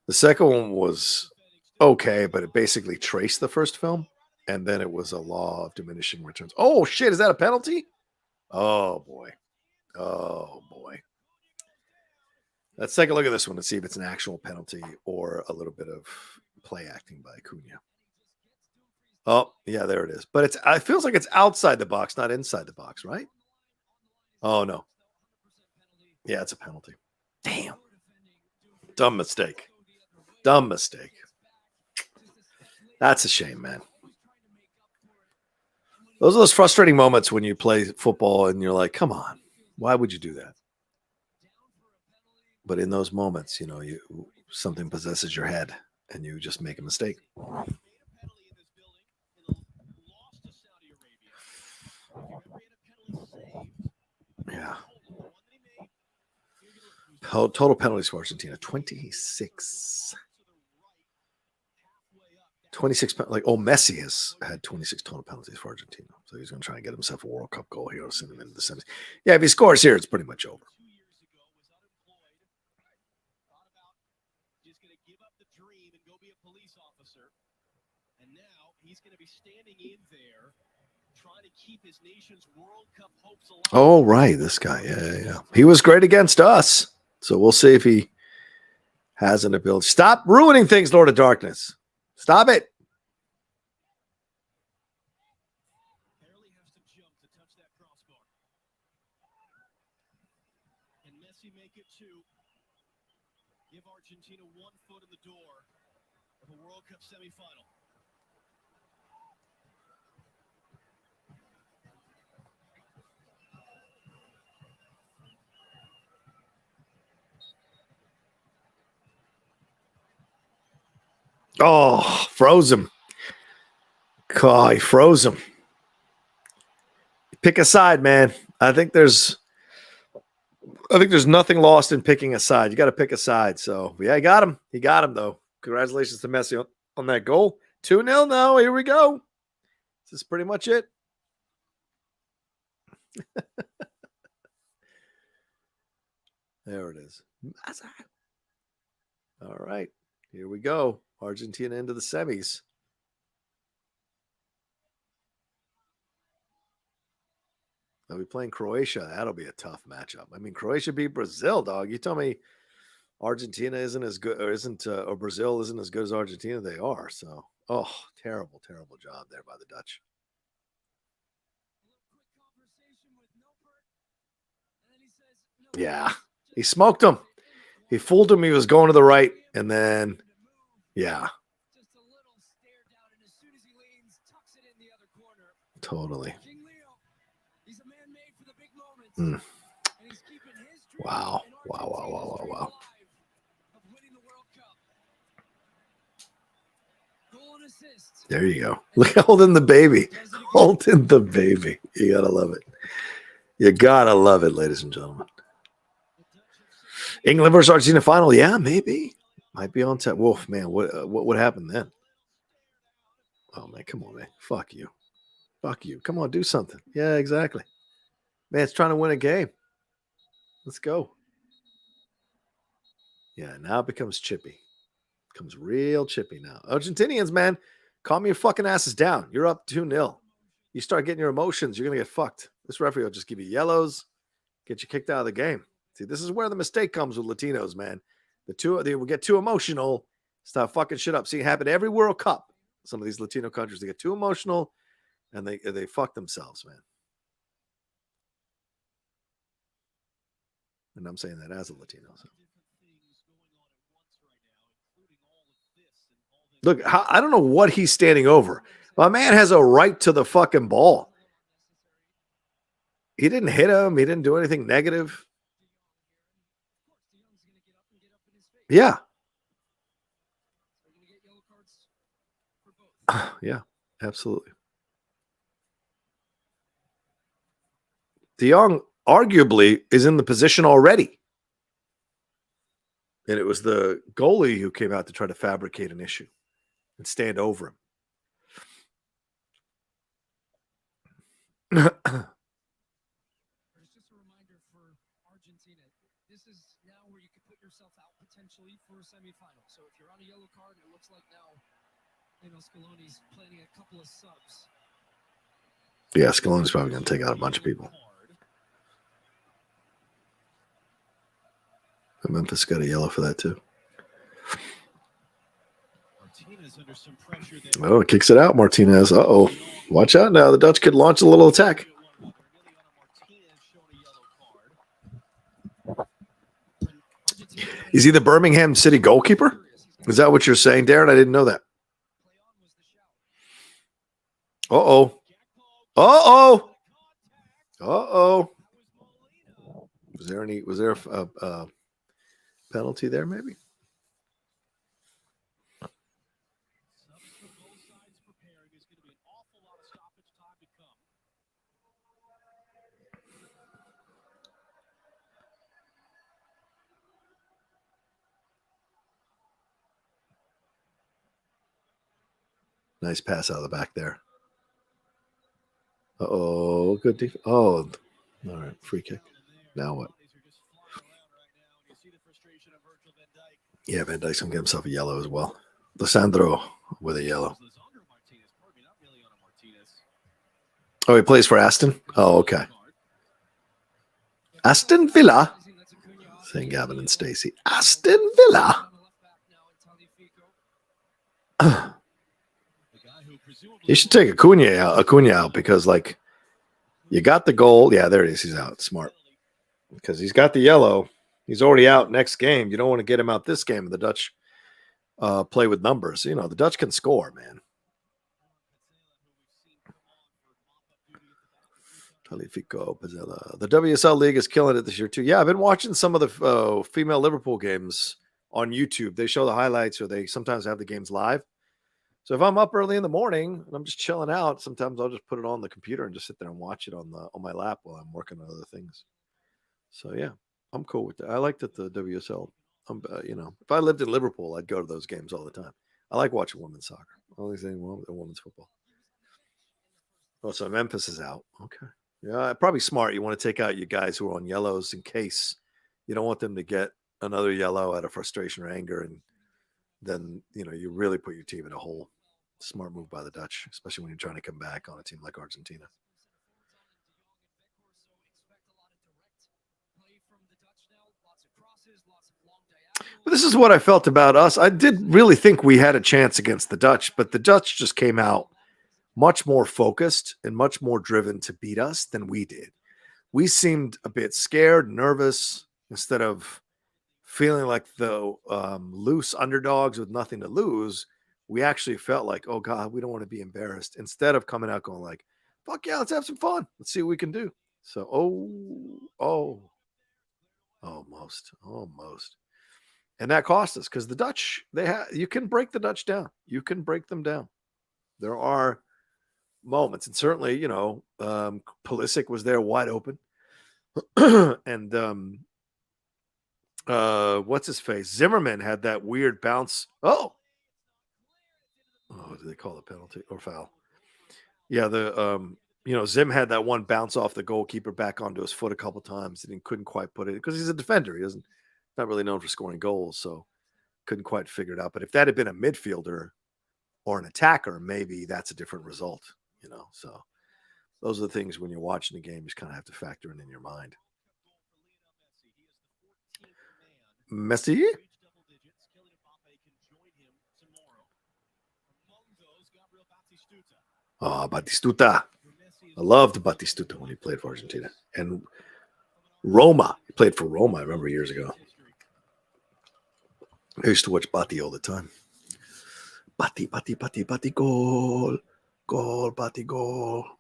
The second one was okay, but it basically traced the first film, and then it was a law of diminishing returns. Oh shit, is that a penalty? Oh boy. Let's take a look at this one and see if it's an actual penalty or a little bit of play acting by Acuna. Oh, yeah, there it is. But it feels like it's outside the box, not inside the box, right? Oh, no. Yeah, it's a penalty. Damn. Dumb mistake. That's a shame, man. Those are those frustrating moments when you play football and you're like, come on, why would you do that? But in those moments, you know, something possesses your head and you just make a mistake. Yeah. Total penalties for Argentina, 26. 26, Messi has had 26 total penalties for Argentina. So he's going to try and get himself a World Cup goal here. I'll send him into the semis. Yeah, if he scores here, it's pretty much over. He's going to be standing in there trying to keep his nation's World Cup hopes alive. Oh, right. This guy. Yeah. He was great against us. So we'll see if he has an ability. Stop ruining things, Lord of Darkness. Stop it. Barely has to jump to touch that crossbar. Can Messi make it two? Give Argentina 1 foot in the door of a World Cup semifinal. Oh, froze him. God, he froze him. Pick a side, man. I think there's nothing lost in picking a side. You got to pick a side. So yeah, he got him. He got him though. Congratulations to Messi on that goal. 2-0 now. Here we go. This is pretty much it. There it is. All right. Here we go. Argentina into the semis. They'll be playing Croatia. That'll be a tough matchup. I mean, Croatia beat Brazil, dog. You tell me Argentina isn't as good, or Brazil isn't as good as Argentina. They are. So, terrible, terrible job there by the Dutch. Yeah, he smoked him. He fooled him. He was going to the right, and then, yeah. Totally. Wow. Wow. There you go. Look, holding the baby. Holding the baby. You got to love it. You got to love it, ladies and gentlemen. England versus Argentina final. Yeah, maybe. Might be on tap. Wolf, man. What happened then? Oh, man. Come on, man. Fuck you. Fuck you. Come on, do something. Yeah, exactly. Man, it's trying to win a game. Let's go. Yeah, now it becomes chippy. Becomes real chippy now. Argentinians, man, calm your fucking asses down. You're up 2-0. You start getting your emotions, you're going to get fucked. This referee will just give you yellows, get you kicked out of the game. See, this is where the mistake comes with Latinos, man. They will get too emotional, start fucking shit up. See, it happened every World Cup. Some of these Latino countries, they get too emotional, and they fuck themselves, man. And I'm saying that as a Latino. So. Look, I don't know what he's standing over. My man has a right to the fucking ball. He didn't hit him. He didn't do anything negative. Yeah. Yeah, absolutely. De Jong arguably is in the position already. And it was the goalie who came out to try to fabricate an issue and stand over him. It's just a reminder for Argentina. This is now where you could put yourself out potentially for a semifinal. So if you're on a yellow card, it looks like now, Scaloni's planning a couple of subs. Yeah, Scaloni's probably going to take out a bunch of people. Memphis got a yellow for that too. Oh, it kicks it out, Martinez. Uh-oh. Watch out now. The Dutch could launch a little attack. Is he the Birmingham City goalkeeper? Is that what you're saying, Darren? I didn't know that. Uh-oh. Uh-oh. Uh-oh. Was there a penalty there, maybe? Nice pass out of the back there. Uh-oh, good defense. Oh, all right, free kick. Now what? Yeah, Van Dijk's going to get himself a yellow as well. Lissandro with a yellow. Oh, he plays for Aston? Oh, okay. Aston Villa? St. Gavin and Stacey. Aston Villa. You should take Acuna out because, like, you got the goal. Yeah, there it is. He's out. Smart. Because he's got the yellow. He's already out next game. You don't want to get him out this game. The Dutch play with numbers. You know, the Dutch can score, man. The WSL League is killing it this year, too. Yeah, I've been watching some of the female Liverpool games on YouTube. They show the highlights, or they sometimes have the games live. So if I'm up early in the morning and I'm just chilling out, sometimes I'll just put it on the computer and just sit there and watch it on my lap while I'm working on other things. So yeah, I'm cool with that. I like that the WSL. You know, if I lived in Liverpool, I'd go to those games all the time. I like watching women's soccer. Only thing wrong with women's football. Oh, so Memphis is out. Okay. Yeah, probably smart. You want to take out your guys who are on yellows in case you don't want them to get another yellow out of frustration or anger, and then, you know, you really put your team in a hole. Smart move by the Dutch, especially when you're trying to come back on a team like Argentina. But this is what I felt about us. I did really think we had a chance against the Dutch, but the Dutch just came out much more focused and much more driven to beat us than we did. We seemed a bit scared, nervous, instead of feeling like the loose underdogs with nothing to lose. We actually felt like, oh God, we don't want to be embarrassed. Instead of coming out going like, fuck yeah, let's have some fun. Let's see what we can do. So, almost. And that cost us, because the Dutch, you can break the Dutch down. You can break them down. There are moments, and certainly, you know, Pulisic was there wide open, and what's his face? Zimmerman had that weird bounce. Oh, did they call it penalty or foul? Yeah, you know, Zim had that one bounce off the goalkeeper back onto his foot a couple times, and he couldn't quite put it, because he's a defender. He doesn't. Not really known for scoring goals, so couldn't quite figure it out. But if that had been a midfielder or an attacker, maybe that's a different result, you know. So those are the things when you're watching the game, you just kind of have to factor in your mind. Messi? Oh, Batistuta. I loved Batistuta when he played for Argentina. And Roma. He played for Roma, I remember, years ago. I used to watch Bati all the time. Bati, goal. Goal, Bati, goal. I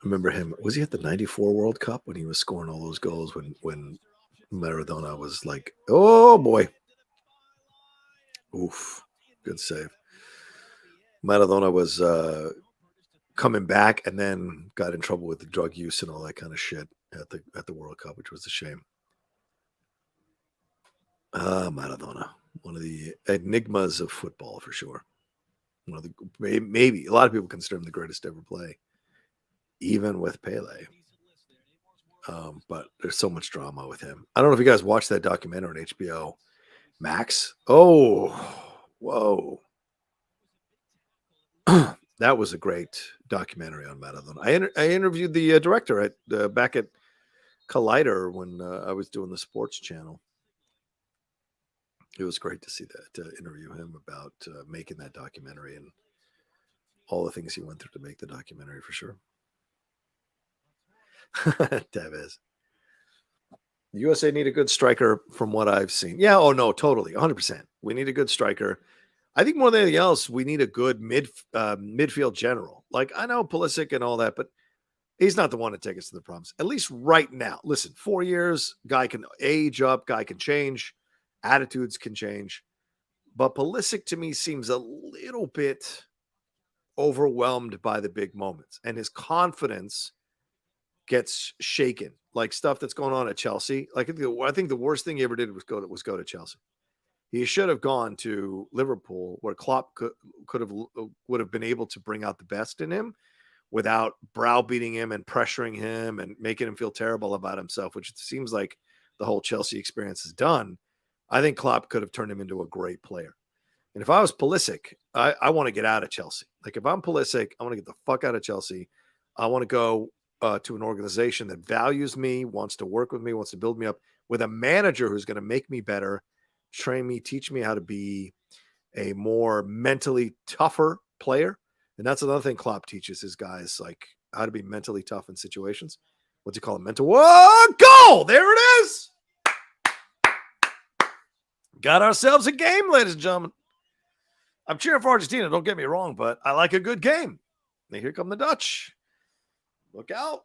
remember him. Was he at the 94 World Cup when he was scoring all those goals when Maradona was like, oh, boy. Oof. Good save. Maradona was coming back and then got in trouble with the drug use and all that kind of shit at the World Cup, which was a shame. Maradona, one of the enigmas of football for sure. One of the, maybe a lot of people consider him the greatest to ever play, even with Pele. But there's so much drama with him. I don't know if you guys watched that documentary on HBO Max. Oh, whoa. That was a great documentary on Maradona. I interviewed the director back at Collider when I was doing the sports channel. It was great to see that, to interview him about making that documentary and all the things he went through to make the documentary, for sure. Tevez. The USA need a good striker from what I've seen. Yeah, oh no, totally, 100%. We need a good striker. I think more than anything else, we need a good midfield general. Like, I know Pulisic and all that, but he's not the one to take us to the promise. At least right now. Listen, 4 years, guy can age up, guy can change. Attitudes can change. But Pulisic, to me, seems a little bit overwhelmed by the big moments. And his confidence gets shaken. Like stuff that's going on at Chelsea. Like, I think the worst thing he ever did was go to Chelsea. He should have gone to Liverpool, where Klopp would have been able to bring out the best in him without browbeating him and pressuring him and making him feel terrible about himself, which it seems like the whole Chelsea experience has done. I think Klopp could have turned him into a great player. And if I was Pulisic, I want to get out of Chelsea. Like, if I'm Pulisic, I want to get the fuck out of Chelsea. I want to go to an organization that values me, wants to work with me, wants to build me up, with a manager who's going to make me better, train me, teach me how to be a more mentally tougher player. And that's another thing Klopp teaches his guys, like how to be mentally tough in situations. What's he call it? Mental. Whoa, goal! There it is. Got ourselves a game, ladies and gentlemen. I'm cheering for Argentina, don't get me wrong, but I like a good game. And here come the Dutch. Look out.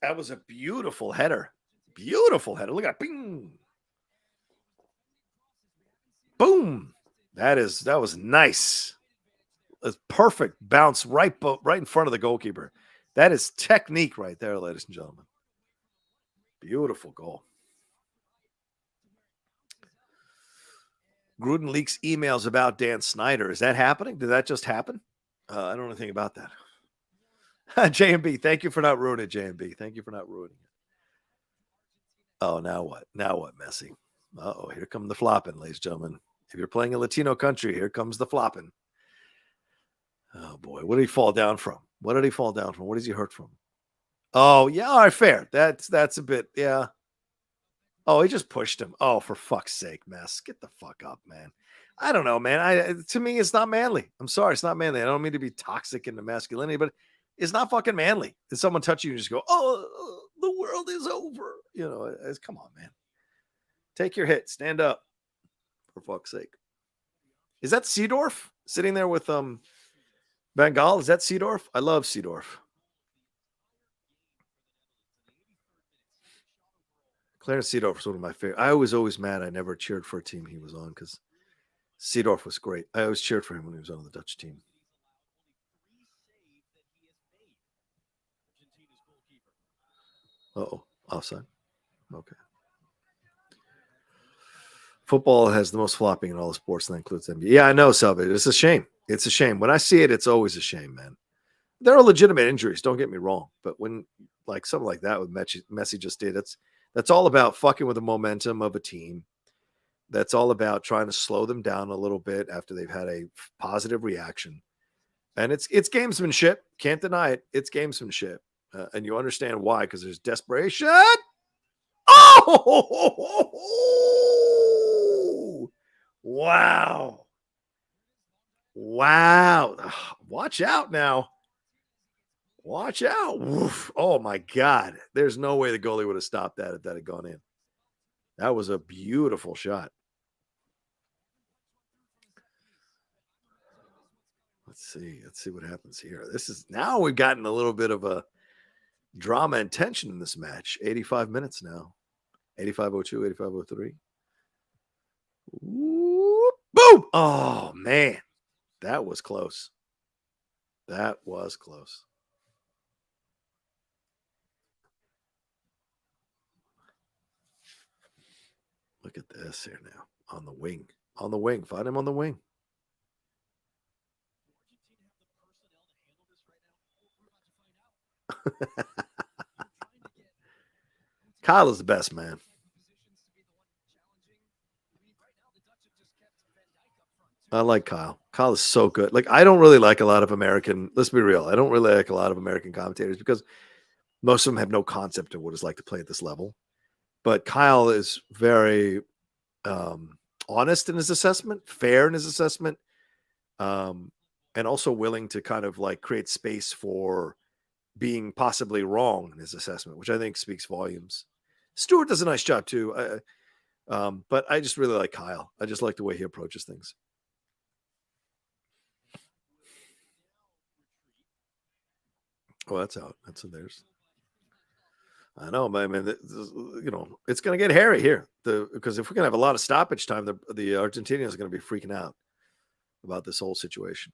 That was a beautiful header. Beautiful header. Look at that. Bing. Boom. That was nice. A perfect bounce right in front of the goalkeeper. That is technique right there, ladies and gentlemen. Beautiful goal. Gruden leaks emails about Dan Snyder. Is that happening? Did that just happen? I don't know anything about that. JMB, thank you for not ruining it, JMB. Thank you for not ruining it. Oh, now what? Now what, Messi? Uh-oh, here come the flopping, ladies and gentlemen. If you're playing a Latino country, here comes the flopping. Oh, boy. What did he fall down from? What did he fall down from? What is he hurt from? Oh, yeah. All right, fair. That's a bit, yeah. Oh, he just pushed him. Oh, for fuck's sake, Mess. Get the fuck up, man. I don't know, man. To me, it's not manly. I'm sorry. It's not manly. I don't mean to be toxic into masculinity, but it's not fucking manly. If someone touch you and just go, oh, the world is over. You know, come on, man. Take your hit. Stand up. For fuck's sake. Is that Seedorf sitting there with Bengal? Is that Seedorf? I love Seedorf. Clarence Seedorf was one of my favorite. I was always mad I never cheered for a team he was on because Seedorf was great. I always cheered for him when he was on the Dutch team. Uh-oh. Offside. Okay. Football has the most flopping in all the sports, and that includes NBA. Yeah, I know, Salvador. It's a shame. It's a shame. When I see it, it's always a shame, man. There are legitimate injuries, don't get me wrong. But when like something like that with Messi just did, that's all about fucking with the momentum of a team. That's all about trying to slow them down a little bit after they've had a positive reaction. And it's gamesmanship. Can't deny it. It's gamesmanship. And you understand why, because there's desperation. Oh! Wow. Wow. Watch out now. Watch out. Oof. Oh, my God. There's no way the goalie would have stopped that if that had gone in. That was a beautiful shot. Let's see what happens here. Now we've gotten a little bit of a drama and tension in this match. 85 minutes now. 85:02, 85:03. Boom! Oh, man. That was close. That was close. Look at this here now. On the wing. On the wing. Find him on the wing. Kyle is the best, man. I like Kyle. Kyle is so good. Like, I don't really like a lot of American, let's be real. I don't really like a lot of American commentators because most of them have no concept of what it's like to play at this level. But Kyle is very honest in his assessment, fair in his assessment, and also willing to kind of like create space for being possibly wrong in his assessment, which I think speaks volumes. Stewart does a nice job too. But I just really like Kyle. I just like the way he approaches things. Oh, that's out. That's in theirs. I know, but I mean, it's going to get hairy here. Because if we're going to have a lot of stoppage time, the Argentinians are going to be freaking out about this whole situation.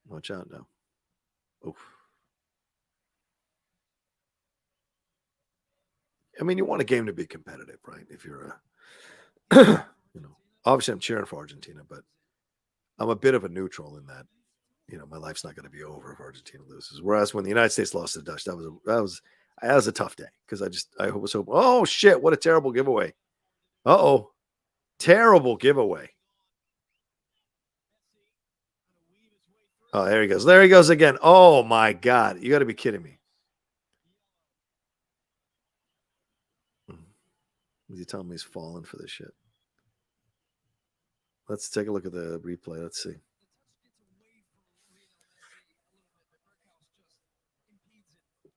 Watch out now. Oof. I mean, you want a game to be competitive, right? If you're obviously I'm cheering for Argentina, but I'm a bit of a neutral in that, my life's not going to be over if Argentina loses. Whereas when the United States lost to the Dutch, that was a tough day because I was hoping, oh shit, what a terrible giveaway. Uh-oh. Terrible giveaway. Oh, there he goes. There he goes again. Oh, my God. You got to be kidding me. Is he telling me he's falling for this shit? Let's take a look at the replay. Let's see.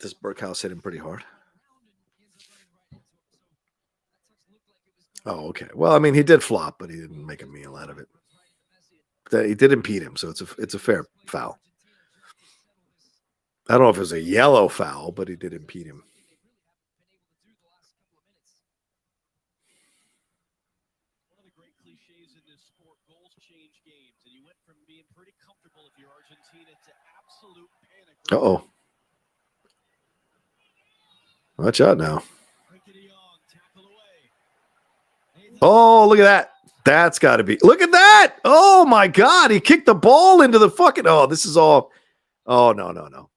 This Burkhouse hit him pretty hard. Oh, okay. Well, I mean, he did flop, but he didn't make a meal out of it. He did impede him, so it's a fair foul. I don't know if it was a yellow foul, but he did impede him. One of the great cliches in this sport, goals change games, and you went from being pretty comfortable if you're Argentina to absolute panic. Uh-oh. Watch out now. Oh, look at that. That's got to be. Look at that. Oh, my God. He kicked the ball into the fucking. Oh, this is all. Oh, no.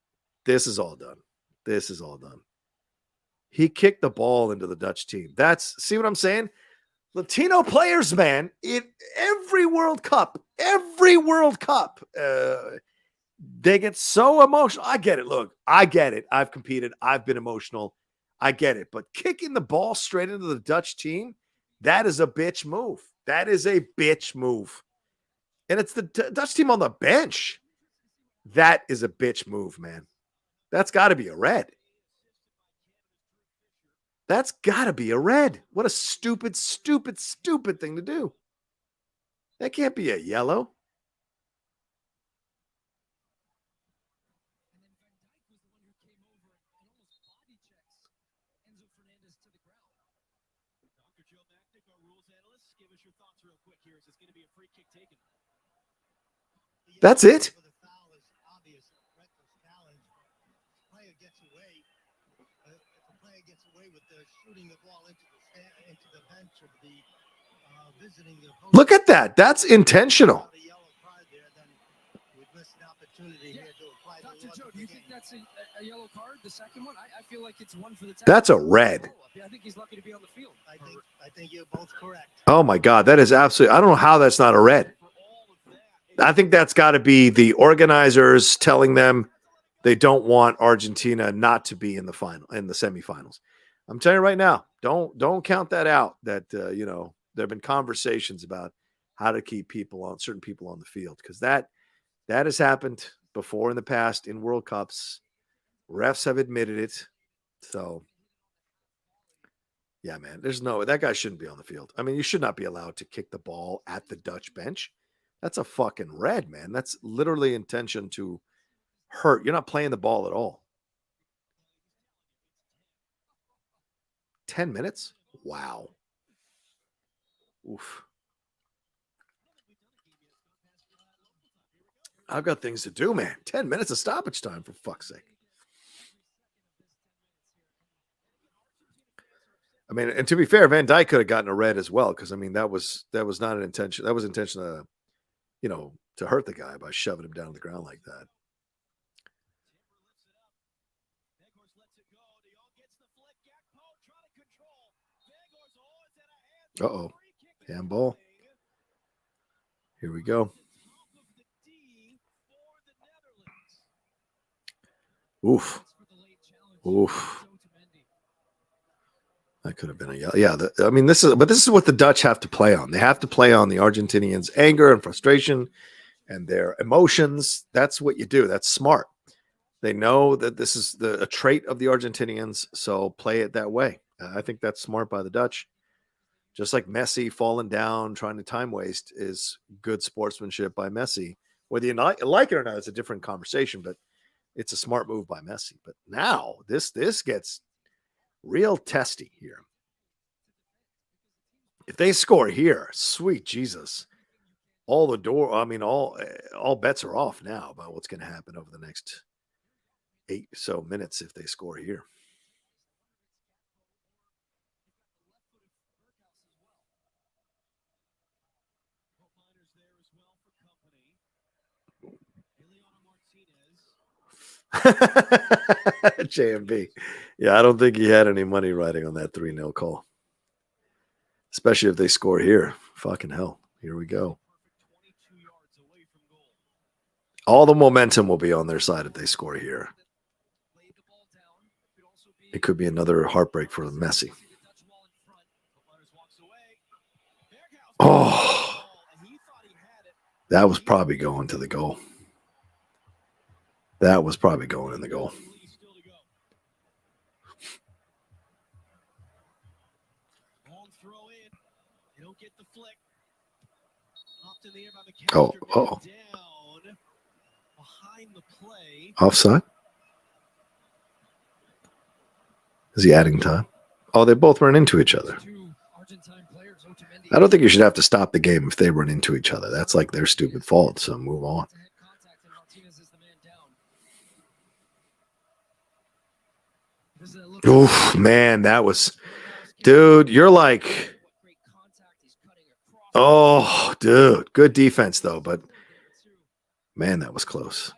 This is all done. This is all done. He kicked the ball into the Dutch team. See what I'm saying? Latino players, man, in every World Cup, they get so emotional. I get it. Look, I get it. I've competed. I've been emotional. I get it. But kicking the ball straight into the Dutch team, that is a bitch move. That is a bitch move. And it's the Dutch team on the bench. That is a bitch move, man. That's got to be a red. That's got to be a red. What a stupid thing to do. That can't be a yellow. That's it. Look at that. That's intentional. Dr. Joe, do you think that's a yellow card? The second one? I feel like it's one for the. That's a red. I think he's lucky to be on the field. I think you're both correct. Oh my God, that is absolutely. I don't know how that's not a red. I think that's got to be the organizers telling them they don't want Argentina not to be in the semifinals. I'm telling you right now, don't count that out. That there have been conversations about how to keep certain people on the field, because that has happened before in the past in World Cups. Refs have admitted it. So yeah, man, that guy shouldn't be on the field. I mean, you should not be allowed to kick the ball at the Dutch bench. That's a fucking red, man. That's literally intention to hurt. You're not playing the ball at all. 10 minutes? Wow. Oof. I've got things to do, man. 10 minutes of stoppage time, for fuck's sake. I mean, and to be fair, Van Dijk could have gotten a red as well, because I mean that was not an intention. That was intention to, to hurt the guy by shoving him down to the ground like that. Uh-oh. Handball. Here we go. Oof. That could have been a yellow. Yeah, this is what the Dutch have to play on. They have to play on the Argentinians' anger and frustration and their emotions. That's what you do. That's smart. They know that this is a trait of the Argentinians, so play it that way. I think that's smart by the Dutch. Just like Messi falling down, trying to time waste is good sportsmanship by Messi. Whether you like it or not, it's a different conversation, but it's a smart move by Messi. But now this gets real testy here. If they score here, sweet Jesus, all bets are off now about what's going to happen over the next 8 or so minutes if they score here. JMB. Yeah, I don't think he had any money riding on that 3-0 call. Especially if they score here. Fucking hell. Here we go. All the momentum will be on their side if they score here. It could be another heartbreak for Messi. Oh, that was probably going to the goal. That was probably going in the goal. Oh, oh. Offside? Is he adding time? Oh, they both run into each other. I don't think you should have to stop the game if they run into each other. That's like their stupid fault, so move on. Oof, man, that was... Dude, you're like... Oh, dude. Good defense, though, but... Man, that was close.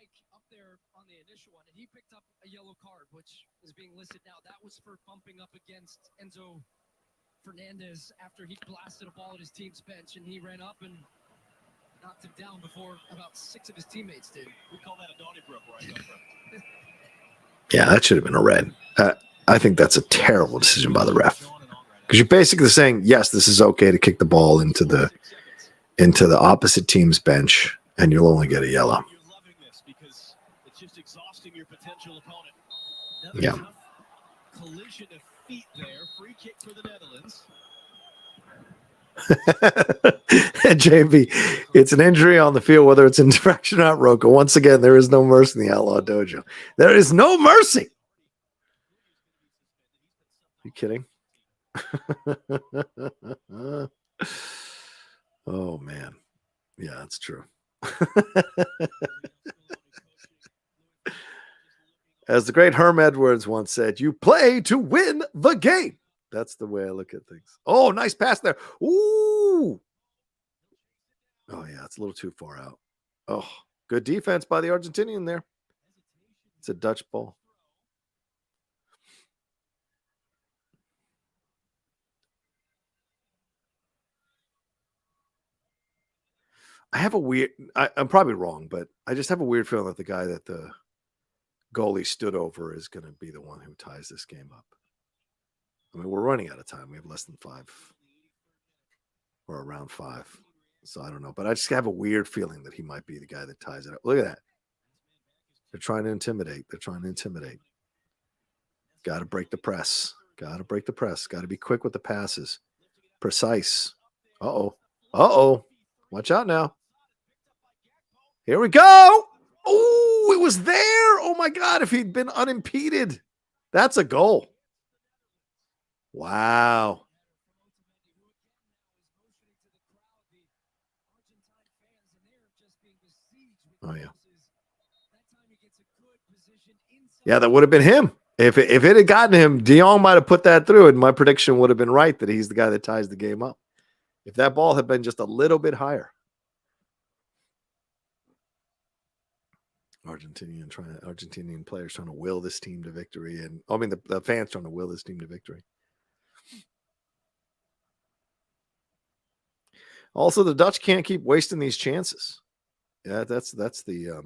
Fernandez after he blasted a ball at his team's bench and he ran up and knocked him down before about 6 of his teammates did. We call that a Donnybrook where I come from. Yeah, that should have been a red. I think that's a terrible decision by the ref. Because you're basically saying, yes, this is okay to kick the ball into the opposite team's bench, and you'll only get a yellow. You're loving this because it's just exhausting your potential opponent. Yeah. Collision of feet there. Free kick for the Netherlands. JB, it's an injury on the field, whether it's in direction or not, Rocha. Once again, there is no mercy in the Outlaw Dojo. There is no mercy. Are you kidding? Oh, man. Yeah, that's true. As the great Herm Edwards once said, you play to win the game. That's the way I look at things. Oh, nice pass there. Ooh. Oh, yeah, it's a little too far out. Oh, good defense by the Argentinian there. It's a Dutch ball. I have a weird, I'm probably wrong, but I just have a weird feeling that the guy that the goalie stood over is going to be the one who ties this game up. I mean, we're running out of time. We have less than 5 or around 5. So I don't know, but I just have a weird feeling that he might be the guy that ties it up. Look at that. They're trying to intimidate. They're trying to intimidate. Got to break the press. Got to break the press. Got to be quick with the passes. Precise. Uh-oh. Uh-oh. Watch out now. Here we go. Oh, it was there. Oh, my God. If he'd been unimpeded, that's a goal. Wow. Oh, yeah. Yeah, that would have been him. If it had gotten him, Dion might have put that through, and my prediction would have been right that he's the guy that ties the game up. If that ball had been just a little bit higher. Argentinian players trying to will this team to victory. And I mean, the fans trying to will this team to victory. Also, the Dutch can't keep wasting these chances. Yeah, that's the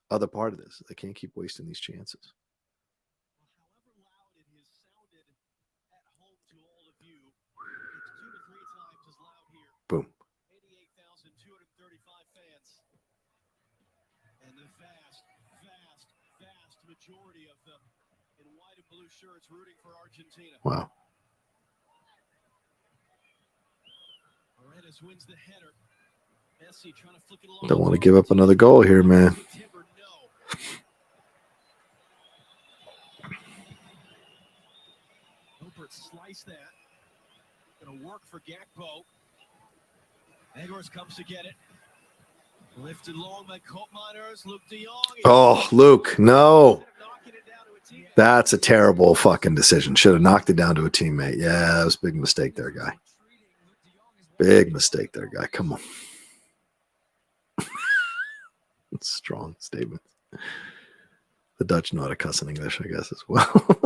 other part of this. They can't keep wasting these chances. Boom. 88,235 fans. And the vast majority of them in white and blue shirts rooting for Argentina. Wow. Paredes wins the header. Messi trying to flick it along. Don't want to give up another goal here, man. Rupert sliced that. Gonna work for Gakpo. Edwards comes to get it. Lifted long by Koopmeiners. Luke de Jong. Oh, Luke, no. That's a terrible fucking decision. Should have knocked it down to a teammate. Yeah, that was a big mistake there, guy. Big mistake there, guy. Come on. Strong statement. The Dutch know how to cuss in English, I guess, as well.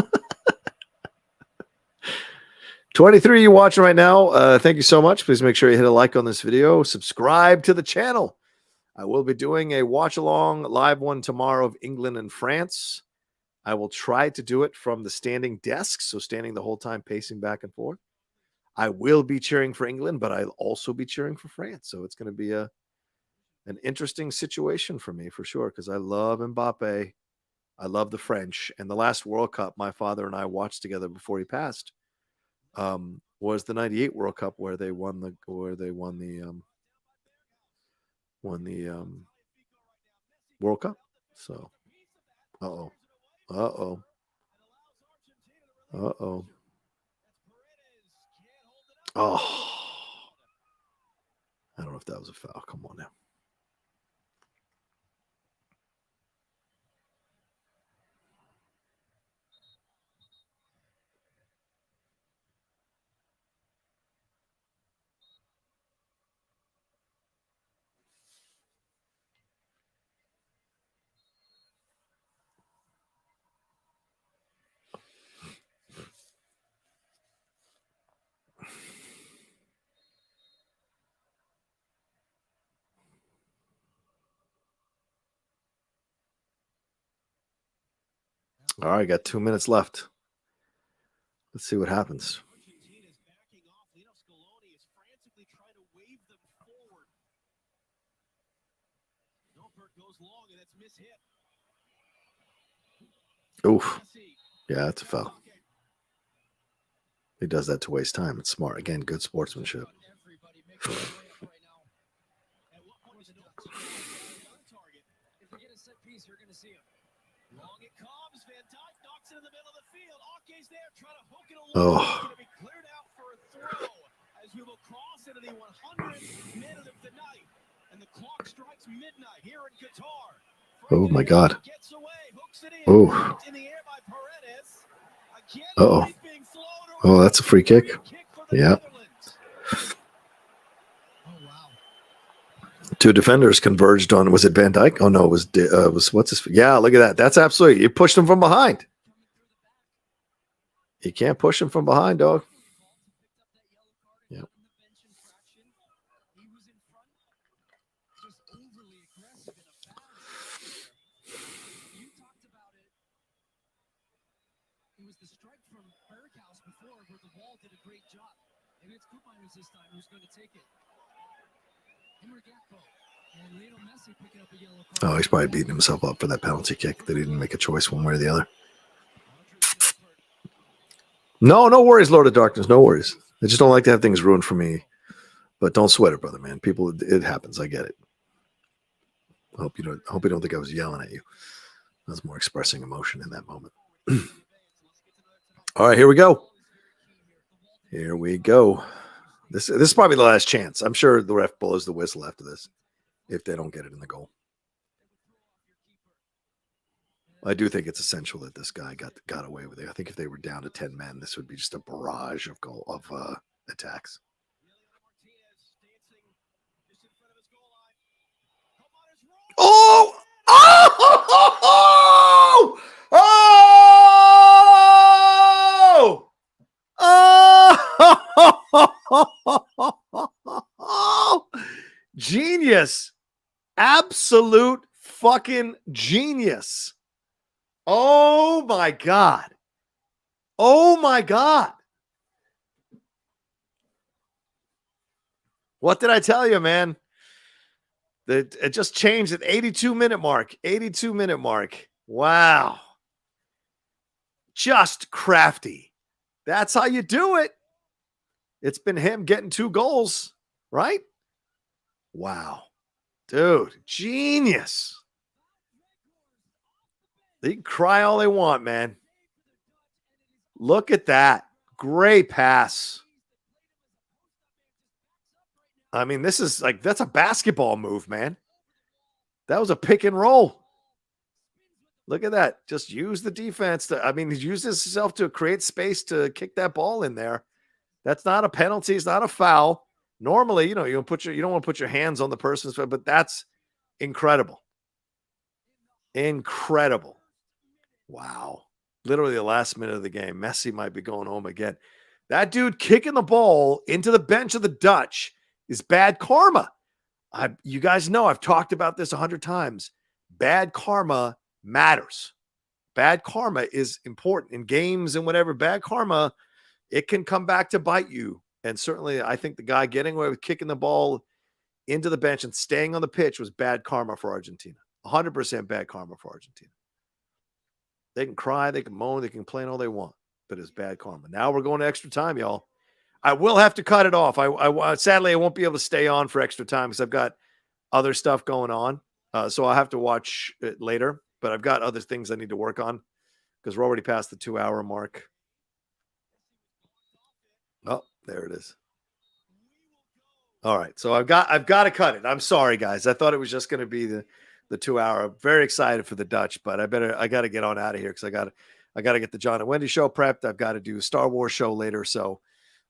23 you watching right now. Thank you so much. Please make sure you hit a like on this video. Subscribe to the channel. I will be doing a watch-along live one tomorrow of England and France. I will try to do it from the standing desk, so standing the whole time, pacing back and forth. I will be cheering for England, but I'll also be cheering for France. So it's going to be an interesting situation for me, for sure, because I love Mbappe. I love the French. And the last World Cup my father and I watched together before he passed was the '98 World Cup, where they won the World Cup. So, uh-oh. I don't know if that was a foul. Come on now. All right, got 2 minutes left. Let's see what happens. Argentina's backing off. Lionel Scaloni is frantically trying to wave them forward. Nopert goes long, and that's mishit. Oof. Yeah, that's a foul. He does that to waste time. It's smart. Again, good sportsmanship. If they get a set piece, you're going to see him. Long it comes. Van Dijk knocks it in the middle of the field. Ake's there trying to hook it along. It's going to be cleared out for a throw as we will cross into the 100th minute of the night. And the clock strikes midnight here in Qatar. Oh, my God. Gets away, hooks it in. Oh. In the air by Paredes. Again, Uh-oh. Oh, that's a free kick. Yeah. Two defenders converged on, was it Van Dijk? Oh, no, it was what's his, yeah, look at that. That's absolutely, you pushed him from behind. You can't push him from behind, dog. Yep. It was the strike from Berghaus before where the wall did a great job. Maybe it's Koopmeiners this time who's going to take it. And Lionel Messi picking up a yellow card. Oh, he's probably beating himself up for that penalty kick that he didn't make a choice one way or the other. No worries, Lord of Darkness. No worries. I just don't like to have things ruined for me. But don't sweat it, brother, man. People, it happens. I get it. I hope you don't think I was yelling at you. I was more expressing emotion in that moment. All right, here we go. Here we go. This is probably the last chance. I'm sure the ref blows the whistle after this if they don't get it in the goal. I do think it's essential that this guy got away with it. I think if they were down to 10 men, this would be just a barrage of attacks. Oh! Oh! Oh! Oh! Genius. Absolute fucking genius. Oh my God. Oh my God. What did I tell you, man? It just changed at 82-minute mark. 82-minute mark. Wow. Just crafty. That's how you do it. It's been him getting 2 goals, right? Wow. Dude, genius. They can cry all they want, man. Look at that. Great pass. I mean, this is like, that's a basketball move, man. That was a pick and roll. Look at that. Just use the defense. He uses himself to create space to kick that ball in there. That's not a penalty. It's not a foul. Normally, you don't want to put your hands on the person's, but that's incredible. Incredible. Wow. Literally the last minute of the game. Messi might be going home again. That dude kicking the ball into the bench of the Dutch is bad karma. You guys know I've talked about this 100 times. Bad karma matters. Bad karma is important in games and whatever. Bad karma, it can come back to bite you. And certainly, I think the guy getting away with kicking the ball into the bench and staying on the pitch was bad karma for Argentina. 100% bad karma for Argentina. They can cry, they can moan, they can complain all they want, but it's bad karma. Now we're going to extra time, y'all. I will have to cut it off. Sadly, I won't be able to stay on for extra time because I've got other stuff going on. So I'll have to watch it later, but I've got other things I need to work on because we're already past the 2-hour mark. Oh, there it is. All right. So I've got to cut it. I'm sorry, guys. I thought it was just going to be the 2-hour. I'm very excited for the Dutch, but I got to get on out of here because I got to get the John and Wendy show prepped. I've got to do a Star Wars show later. So,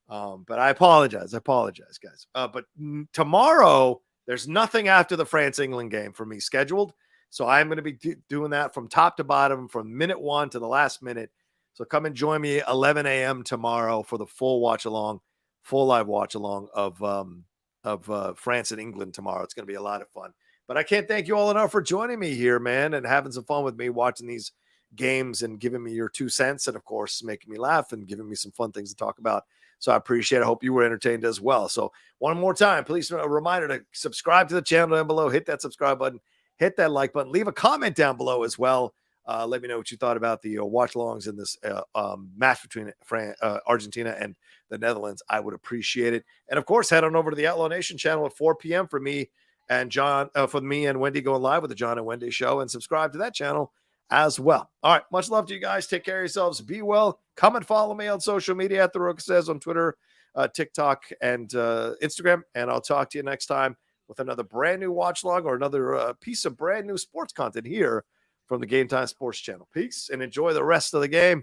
but I apologize, guys. But tomorrow there's nothing after the France-England game for me scheduled. So I'm going to be doing that from top to bottom, from minute 1 to the last minute. So come and join me 11 a.m. tomorrow for the full live watch along of France and England tomorrow. It's going to be a lot of fun. But I can't thank you all enough for joining me here, man, and having some fun with me watching these games and giving me your 2 cents and, of course, making me laugh and giving me some fun things to talk about. So I appreciate it. I hope you were entertained as well. So one more time, please, a reminder to subscribe to the channel down below. Hit that subscribe button. Hit that like button. Leave a comment down below as well. Let me know what you thought about the watch-alongs in this match between Argentina and the Netherlands. I would appreciate it. And, of course, head on over to the Outlaw Nation channel at 4 p.m. for me and John, for me and Wendy going live with the John and Wendy show, and subscribe to that channel as well. All right. Much love to you guys. Take care of yourselves. Be well. Come and follow me on social media at The Rocha Says on Twitter, TikTok, and Instagram. And I'll talk to you next time with another brand new watch log or another piece of brand new sports content here from the Game Time Sports Channel. Peace and enjoy the rest of the game.